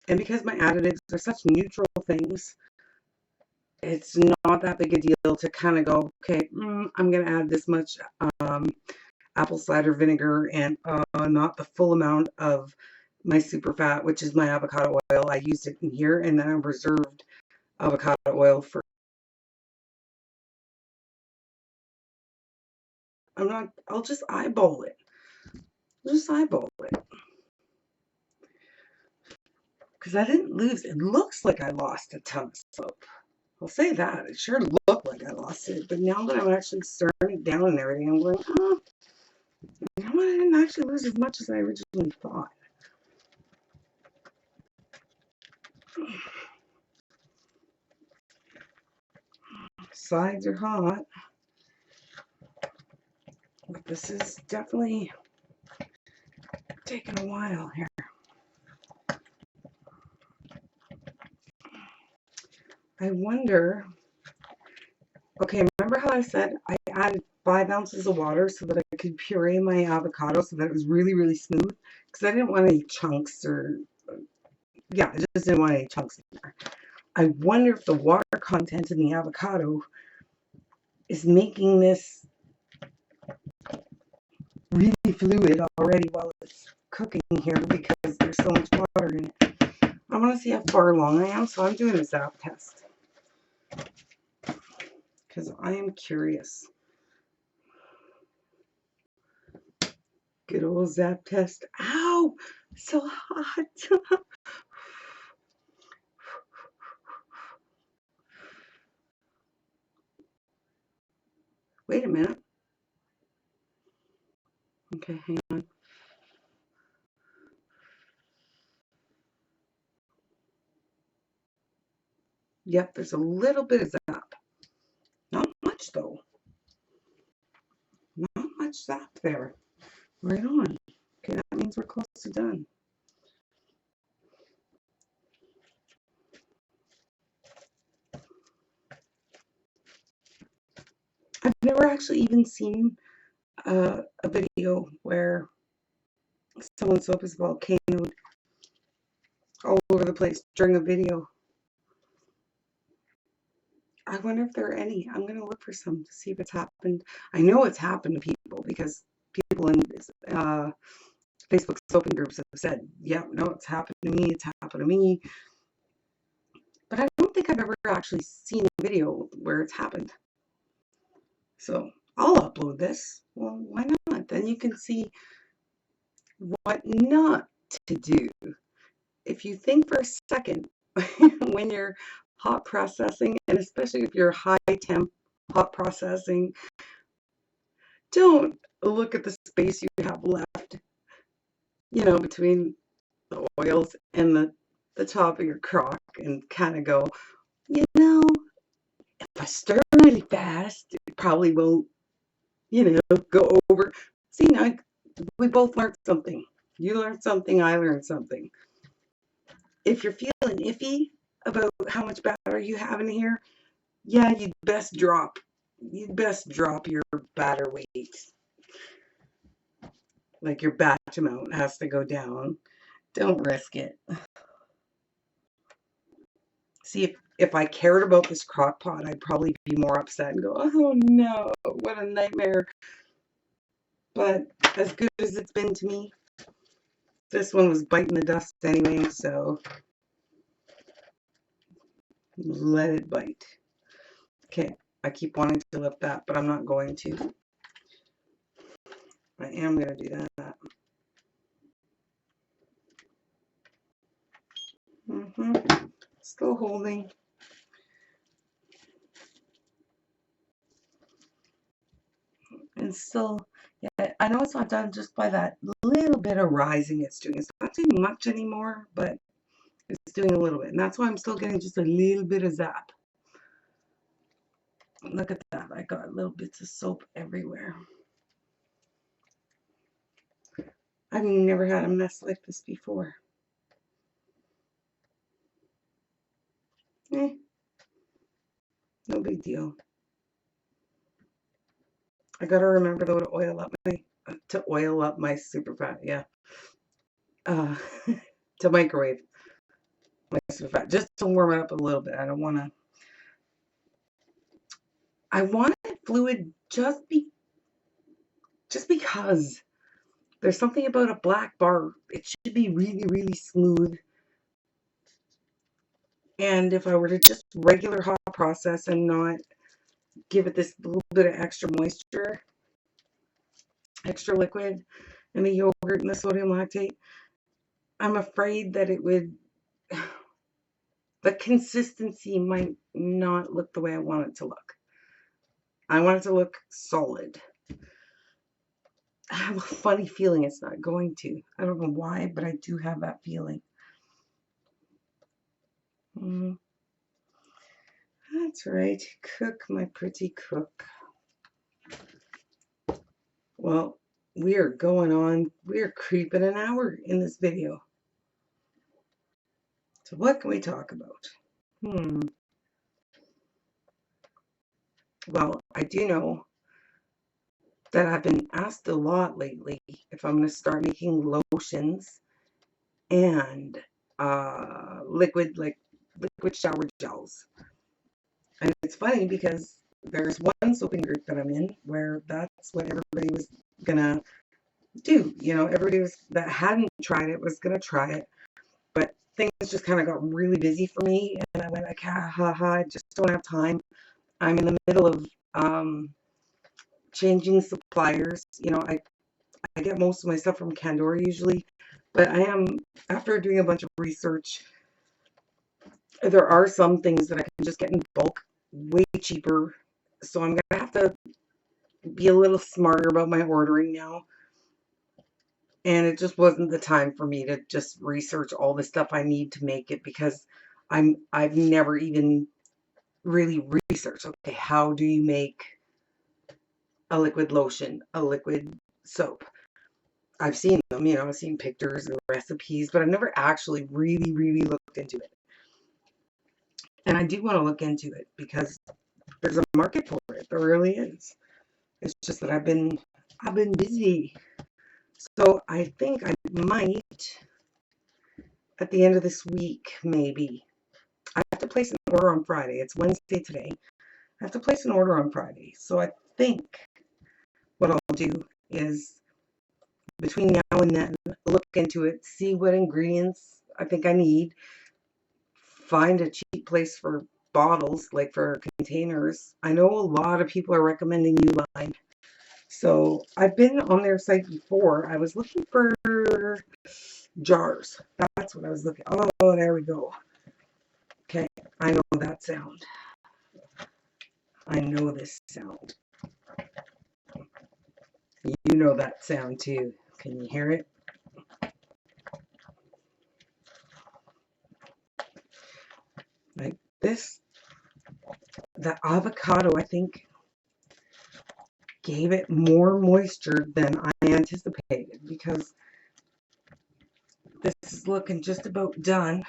And because my additives are such neutral things, it's not that big a deal to kind of go, okay, I'm going to add this much apple cider vinegar and not the full amount of my super fat, which is my avocado oil. I used it in here, and then I reserved avocado oil for. I'll just eyeball it. Just eyeball it. Because I didn't lose. It looks like I lost a ton of soap. I'll say that. It sure looked like I lost it. But now that I'm actually stirring it down and everything, I'm going, I didn't actually lose as much as I originally thought. Sides are hot. But this is definitely taking a while here. I wonder, okay, remember how I said I added 5 ounces of water so that I could puree my avocado so that it was really, really smooth. Because I didn't want any chunks or, yeah, I just didn't want any chunks in there. I wonder if the water content in the avocado is making this really fluid already while it's cooking here because there's so much water in it. I want to see how far along I am, so I'm doing a zap test because I am curious. Good old zap test. Ow! So hot. Wait a minute. Okay, hang on. Yep, there's a little bit of zap. Not much though. Not much zap there. Right on. Okay, that means we're close to done. I've never actually even seen a video where someone's soap is volcanoed all over the place during a video. I wonder if there are any. I'm going to look for some to see if it's happened. I know it's happened to people because people in Facebook soaping groups have said, yeah, no, it's happened to me, it's happened to me. But I don't think I've ever actually seen a video where it's happened. So I'll upload this. Well, why not? Then you can see what not to do. If you think for a second when you're hot processing, and especially if you're high temp hot processing, don't look at the space you have left, between the oils and the top of your crock and kind of go, if I stir really fast, it probably won't, go over. See, now we both learned something. You learned something, I learned something. If you're feeling iffy about how much batter you have in here, yeah, you'd best drop your batter weight. Like your batch amount has to go down. Don't risk it. See, if I cared about this crock pot, I'd probably be more upset and go, oh no, what a nightmare. But as good as it's been to me, this one was biting the dust anyway, so let it bite. Okay, I keep wanting to lift that, but I'm not going to. I am going to do that. Still holding. And still, yeah, I know it's not done just by that little bit of rising it's doing. It's not doing much anymore, but it's doing a little bit. And that's why I'm still getting just a little bit of zap. Look at that. I got little bits of soap everywhere. I've never had a mess like this before. No big deal. I gotta remember though to oil up my super fat, yeah. To microwave my super fat, just to warm it up a little bit. I want it fluid just because there's something about a black bar. It should be really, really smooth. And if I were to just regular hot process and not give it this little bit of extra moisture, extra liquid, and the yogurt and the sodium lactate, I'm afraid that the consistency might not look the way I want it to look. I want it to look solid. I have a funny feeling it's not going to. I don't know why, but I do have that feeling. That's right. Cook, my pretty cook. Well, we are creeping an hour in this video. So what can we talk about? Well, I do know that I've been asked a lot lately if I'm going to start making lotions and liquid shower gels. And it's funny because there's one soaping group that I'm in where that's what everybody was gonna do. You know, that hadn't tried it was gonna try it, but things just kind of got really busy for me, and I went like, I just don't have time. I'm in the middle of changing suppliers. You know, I get most of my stuff from Candor usually, but I am, after doing a bunch of research, there are some things that I can just get in bulk way cheaper. So I'm gonna have to be a little smarter about my ordering now. And it just wasn't the time for me to just research all the stuff I need to make it, because I've never even really researched, okay, how do you make a liquid lotion, a liquid soap? I've seen them, you know, I've seen pictures and recipes, but I've never actually really looked into it. And I do want to look into it because there's a market for it. There really is. It's just that I've been busy. So I think I might, at the end of this week, maybe. I have to place an order on Friday. It's Wednesday today. I have to place an order on Friday. So I think what I'll do is, between now and then, look into it, see what ingredients I think I need, find a cheap place for bottles, like for containers. I know a lot of people are recommending Uline. So I've been on their site before. I was looking for jars. That's what I was looking. Oh, there we go. Okay, I know that sound. I know this sound. You know that sound too. Can you hear it? Like this, the avocado, I think, gave it more moisture than I anticipated, because this is looking just about done,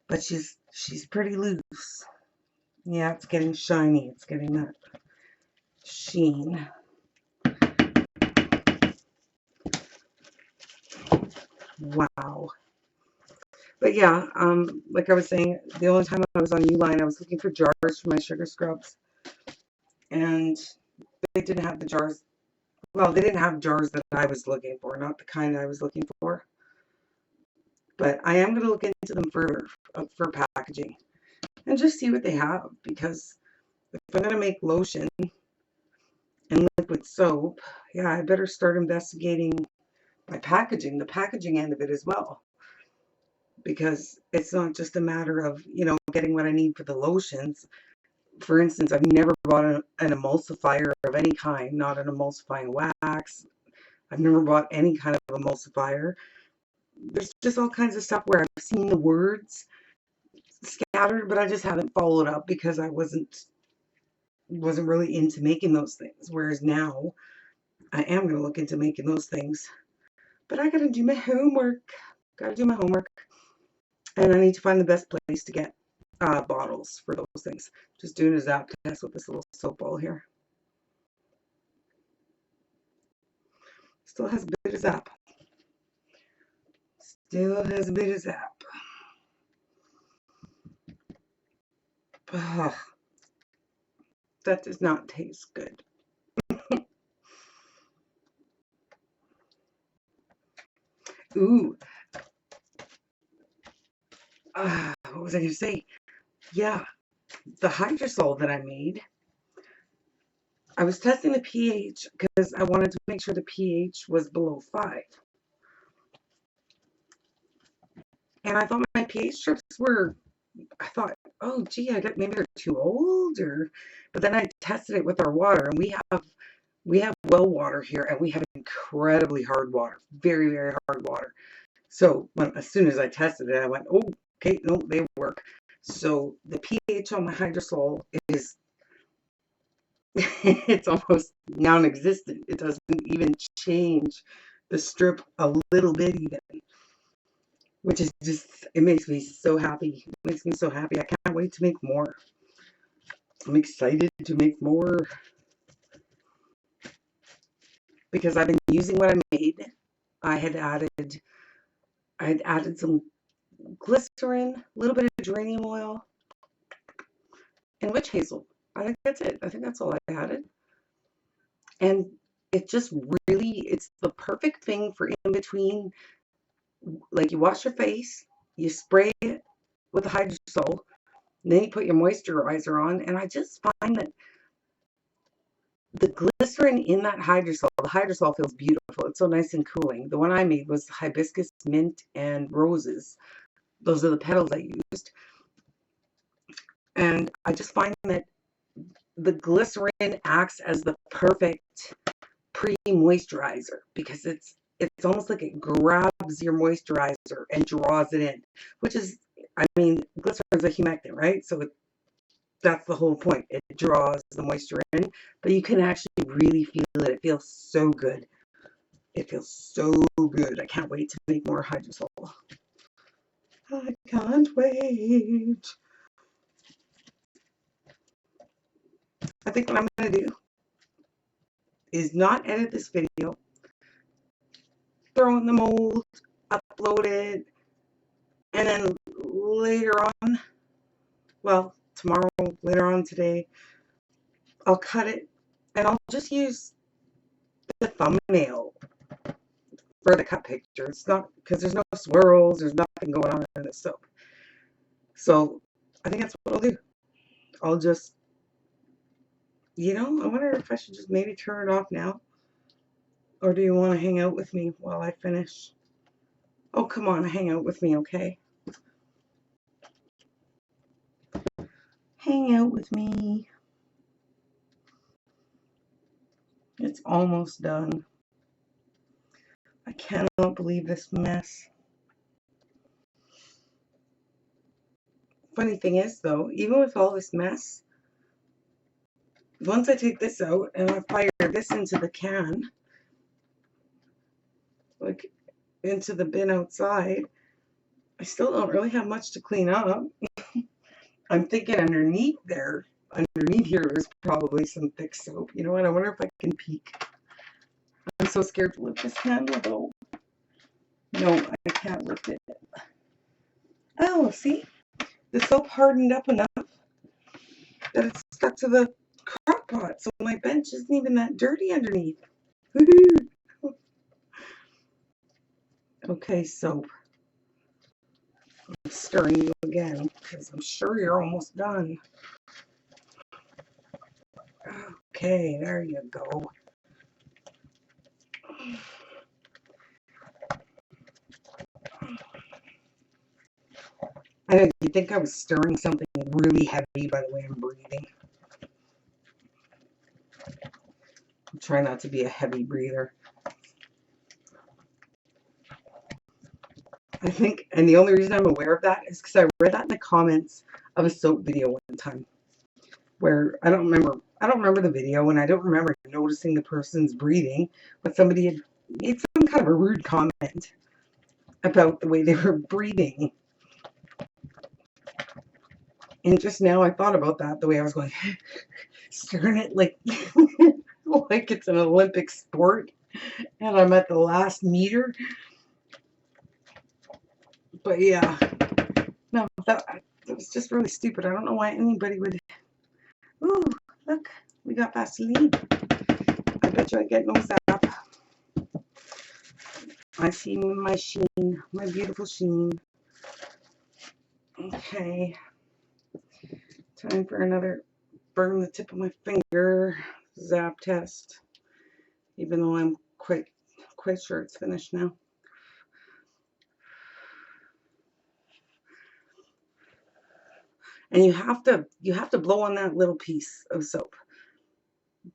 but she's pretty loose. Yeah, it's getting shiny. It's getting that sheen. Wow. But yeah, like I was saying, the only time I was on Uline, I was looking for jars for my sugar scrubs, and they didn't have the jars. Well, they didn't have jars that I was looking for, not the kind I was looking for. But I am going to look into them further for packaging and just see what they have, because if I'm going to make lotion and liquid soap, yeah, I better start investigating my packaging, the packaging end of it as well. Because it's not just a matter of, you know, getting what I need for the lotions. For instance, I've never bought an emulsifier of any kind, not an emulsifying wax. I've never bought any kind of emulsifier. There's just all kinds of stuff where I've seen the words scattered, but I just haven't followed up because I wasn't really into making those things. Whereas now I am going to look into making those things. But I got to do my homework. Got to do my homework. And I need to find the best place to get bottles for those things. Just doing a zap test with this little soap ball here. Still has a bit of zap. Still has a bit of zap. Ugh, that does not taste good. Ooh. What was I going to say? Yeah, the hydrosol that I made, I was testing the pH because I wanted to make sure the pH was below 5. And I thought my pH strips were, I thought, oh gee, maybe they're too old, but then I tested it with our water, and we have well water here, and we have incredibly hard water, very hard water. So as soon as I tested it, I went, oh, okay, no, they work. So the pH on my hydrosol is it's almost non-existent. It doesn't even change the strip a little bit even, which is just, it makes me so happy. It makes me so happy. I can't wait to make more. I'm excited to make more. because I've been using what I made. I had added some glycerin, a little bit of geranium oil, and witch hazel. I think that's it. I think that's all I added. And it just really, it's the perfect thing for in between. Like, you wash your face, you spray it with the hydrosol, and then you put your moisturizer on. And I just find that the glycerin in that hydrosol, the hydrosol feels beautiful. It's so nice and cooling. The one I made was hibiscus, mint, and roses. Those are the petals I used. And I just find that the glycerin acts as the perfect pre-moisturizer, because it's almost like it grabs your moisturizer and draws it in, which is, I mean, glycerin is a humectant, right? So that's the whole point. It draws the moisture in, but you can actually really feel it. It feels so good. It feels so good. I can't wait to make more hydrosol. I can't wait. I think what I'm going to do is not edit this video, throw in the mold, upload it, and then later on, well, tomorrow, later on today, I'll cut it and I'll just use the thumbnail for the cut picture. It's not, because there's no swirls, there's nothing going on in this soap. So I think that's what I'll do. I'll just, I wonder if I should just maybe turn it off now. Or do you want to hang out with me while I finish? Oh, come on, hang out with me, okay? Hang out with me. It's almost done. I cannot believe this mess. Funny thing is, though, even with all this mess, once I take this out and I fire this into the can, like into the bin outside, I still don't really have much to clean up. I'm thinking underneath here, there's probably some thick soap. You know what? I wonder if I can peek. I'm so scared to lift this handle, though. No, I can't lift it. Oh, see? The soap hardened up enough that it's stuck to the crock pot, so my bench isn't even that dirty underneath. Okay, soap. I'm stirring you again because I'm sure you're almost done. Okay, there you go. I know you think I was stirring something really heavy by the way I'm breathing. I'm trying not to be a heavy breather. I think, and the only reason I'm aware of that is because I read that in the comments of a soap video one time, where I don't remember the video, and I don't remember noticing the person's breathing, but somebody had made some kind of a rude comment about the way they were breathing. And just now I thought about that, the way I was going, stirring it like, like it's an Olympic sport, and I'm at the last meter. But yeah, no, that was just really stupid. I don't know why anybody would. Ooh, look, we got Vaseline. I bet you I get no zap. I see my sheen, my beautiful sheen. Okay, time for another burn the tip of my finger zap test. Even though I'm quite sure it's finished now. And you have to blow on that little piece of soap,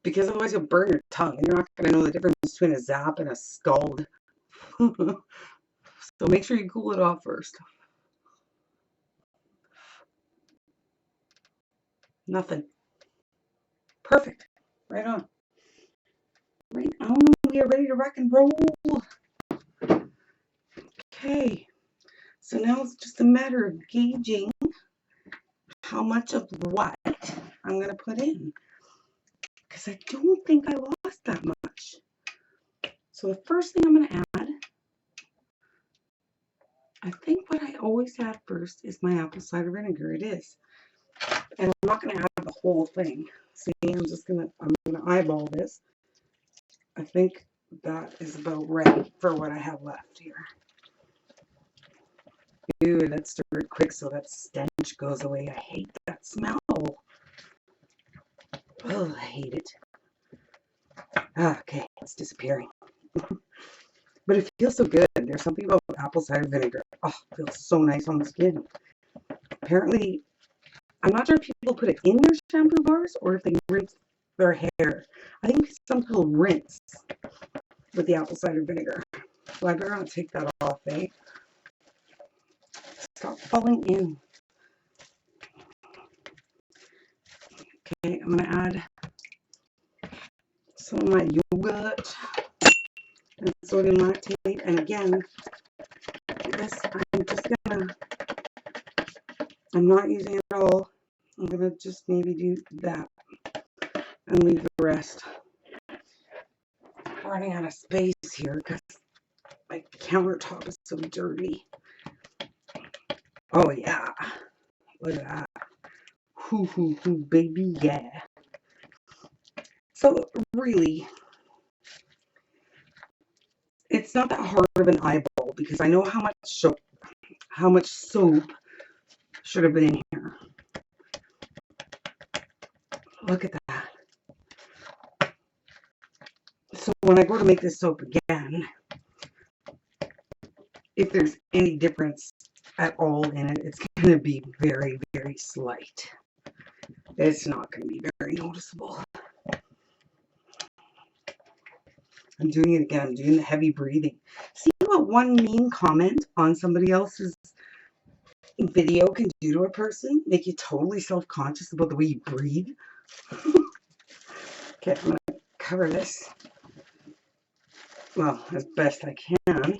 because otherwise you'll burn your tongue and you're not going to know the difference between a zap and a scald. So make sure you cool it off first. Nothing. Perfect. Right on. Right on. We are ready to rock and roll. Okay. So now it's just a matter of gauging how much of what I'm going to put in, because I don't think I lost that much. So the first thing I'm going to add, I think what I always add first is my apple cider vinegar. It is. And I'm not going to add the whole thing. See, I'm going to eyeball this. I think that is about right for what I have left here. Ooh, let's stir it quick so that stench goes away. I hate that smell. Oh, I hate it. Okay, it's disappearing. But it feels so good. There's something about apple cider vinegar. Oh, it feels so nice on the skin. Apparently, I'm not sure if people put it in their shampoo bars or if they rinse their hair. I think some people rinse with the apple cider vinegar. So I better not take that off, eh? Stop falling in. Okay, I'm going to add some of my yogurt and sodium lactate. And again, this I'm not using it all. I'm going to just maybe do that and leave the rest. I'm running out of space here because my countertop is so dirty. Oh yeah, look at that. Hoo hoo hoo, baby, yeah. So really, it's not that hard of an eyeball because I know how much soap should have been in here. Look at that. So when I go to make this soap again, if there's any difference at all in it, it's going to be very, very slight. It's not going to be very noticeable. I'm doing it again. I'm doing the heavy breathing. See what one mean comment on somebody else's video can do to a person? Make you totally self-conscious about the way you breathe. Okay, I'm going to cover this, well, as best I can.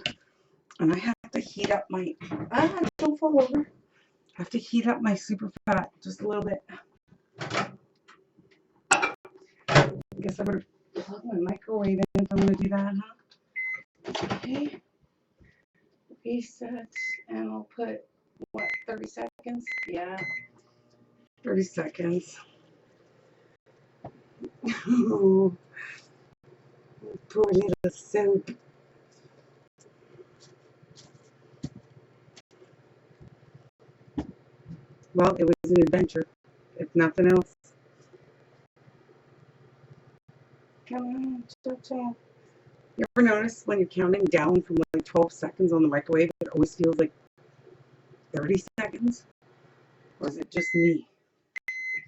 And I have to heat up my, don't fall over. I have to heat up my super fat just a little bit. I guess I better plug my microwave in if I'm going to do that, huh? Okay. Reset, and I'll put, what, 30 seconds? Yeah. 30 seconds. Oh, poor little soap. Well, it was an adventure, if nothing else. Come on, cha-cha. You ever notice when you're counting down from like 12 seconds on the microwave, it always feels like 30 seconds? Or is it just me?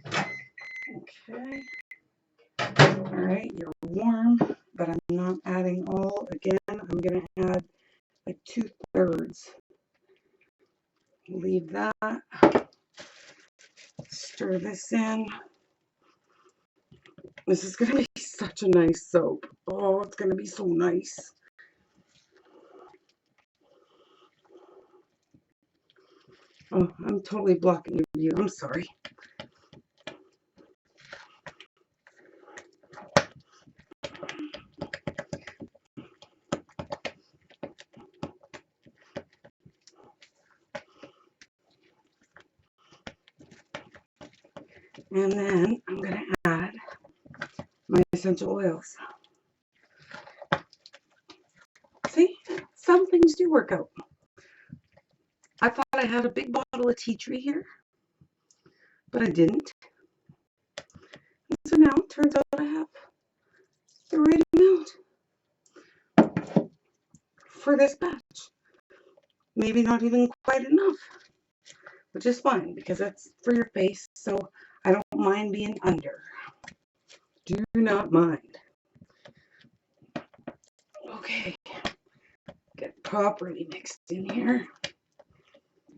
Okay. Alright, you're warm, but I'm not adding all. Again, I'm going to add like 2/3. Leave that. Stir this in. This is going to be such a nice soap. Oh, it's going to be so nice. Oh, I'm totally blocking your view. I'm sorry. And then I'm going to add my essential oils. See, some things do work out. I thought I had a big bottle of tea tree here, but I didn't. And so now it turns out I have the right amount for this batch. Maybe not even quite enough, which is fine because that's for your face, so I don't mind being under. Do not mind. Okay, get properly mixed in here.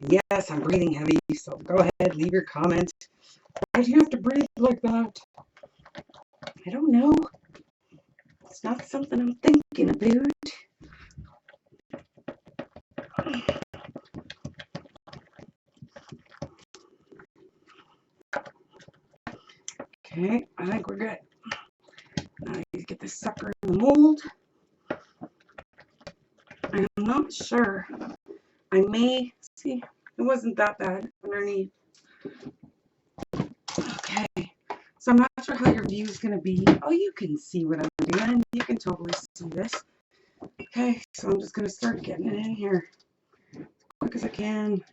Yes, I'm breathing heavy, so go ahead, leave your comment. Why do you have to breathe like that? I don't know. It's not something I'm thinking about. Okay, I think we're good. Now you get this sucker in the mold. I'm not sure. I may see. It wasn't that bad underneath. Okay. So I'm not sure how your view is going to be. Oh, you can see what I'm doing. You can totally see this. Okay, so I'm just going to start getting it in here as quick as I can.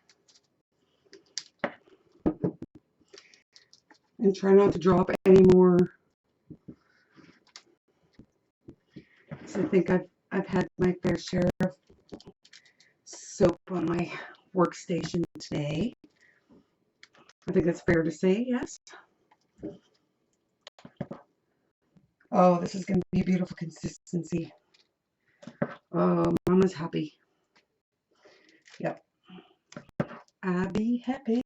And try not to drop any more. So I think I've had my fair share of soap on my workstation today. I think that's fair to say, yes. Oh, this is going to be a beautiful consistency. Oh, Mama's happy. Yep. I'll be happy.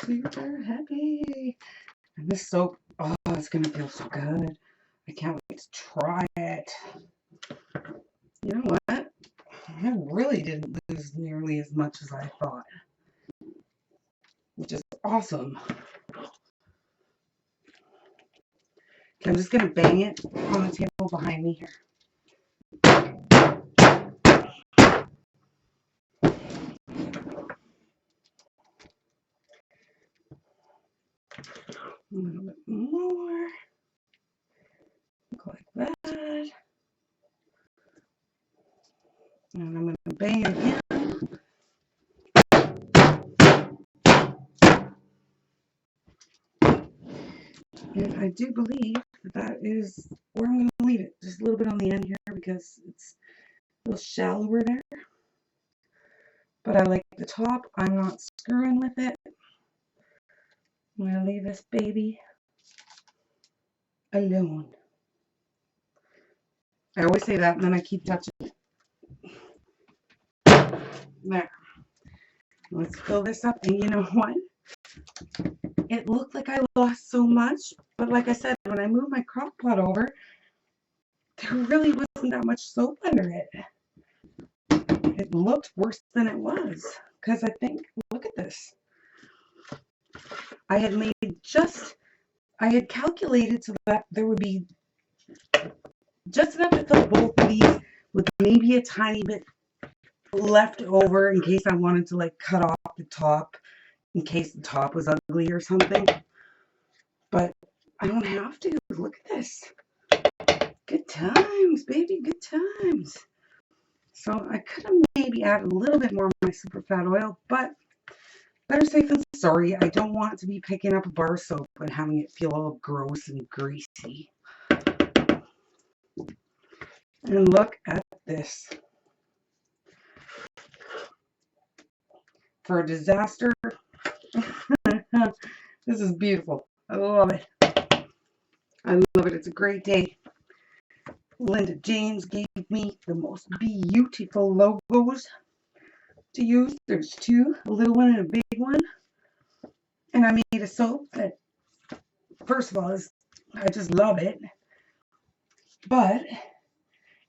Super happy. And this soap, oh, it's going to feel so good. I can't wait to try it. You know what? I really didn't lose nearly as much as I thought, which is awesome. Okay, I'm just going to bang it on the table behind me here. A little bit more. Go like that. And I'm going to bang it again. And I do believe that is where I'm going to leave it. Just a little bit on the end here because it's a little shallower there. But I like the top. I'm not screwing with it. I'm going to leave this baby alone. I always say that and then I keep touching it. There. Let's fill this up. And you know what? It looked like I lost so much. But like I said, when I moved my crock pot over, there really wasn't that much soap under it. It looked worse than it was. Because I think, look at this. I had calculated so that there would be just enough to fill both of these with maybe a tiny bit left over in case I wanted to like cut off the top in case the top was ugly or something. But I don't have to. Look at this. Good times, baby. Good times. So I could have maybe added a little bit more of my super fat oil, but better safe than sorry. I don't want to be picking up a bar of soap and having it feel all gross and greasy. And look at this. For a disaster, this is beautiful. I love it. I love it. It's a great day. Linda James gave me the most beautiful logos to use. There's two, a little one and a big one. And I made a soap that, first of all, I just love it. But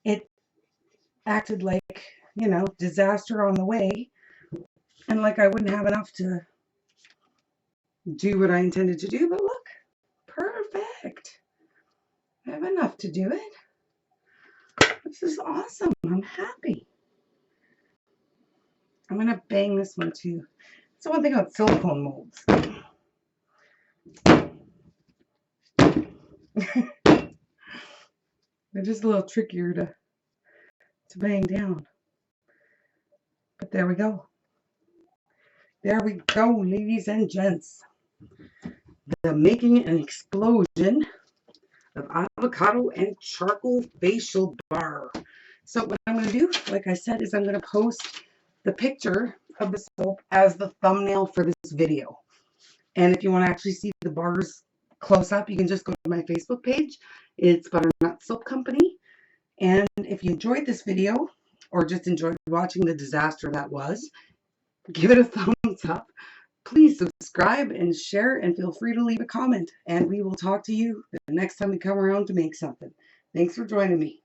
it acted like, you know, disaster on the way. And like I wouldn't have enough to do what I intended to do. But look, perfect. I have enough to do it. This is awesome. I'm happy. I'm going to bang this one too. So one thing about silicone molds. They're just a little trickier to bang down. But there we go. There we go, ladies and gents. The making an explosion of avocado and charcoal facial bar. So what I'm going to do, like I said, is I'm going to post the picture of the soap as the thumbnail for this video. And if you want to actually see the bars close up, you can just go to my Facebook page. It's Butternut Soap Company. And if you enjoyed this video or just enjoyed watching the disaster that was, give it a thumbs up. Please subscribe and share and feel free to leave a comment. And we will talk to you the next time we come around to make something. Thanks for joining me.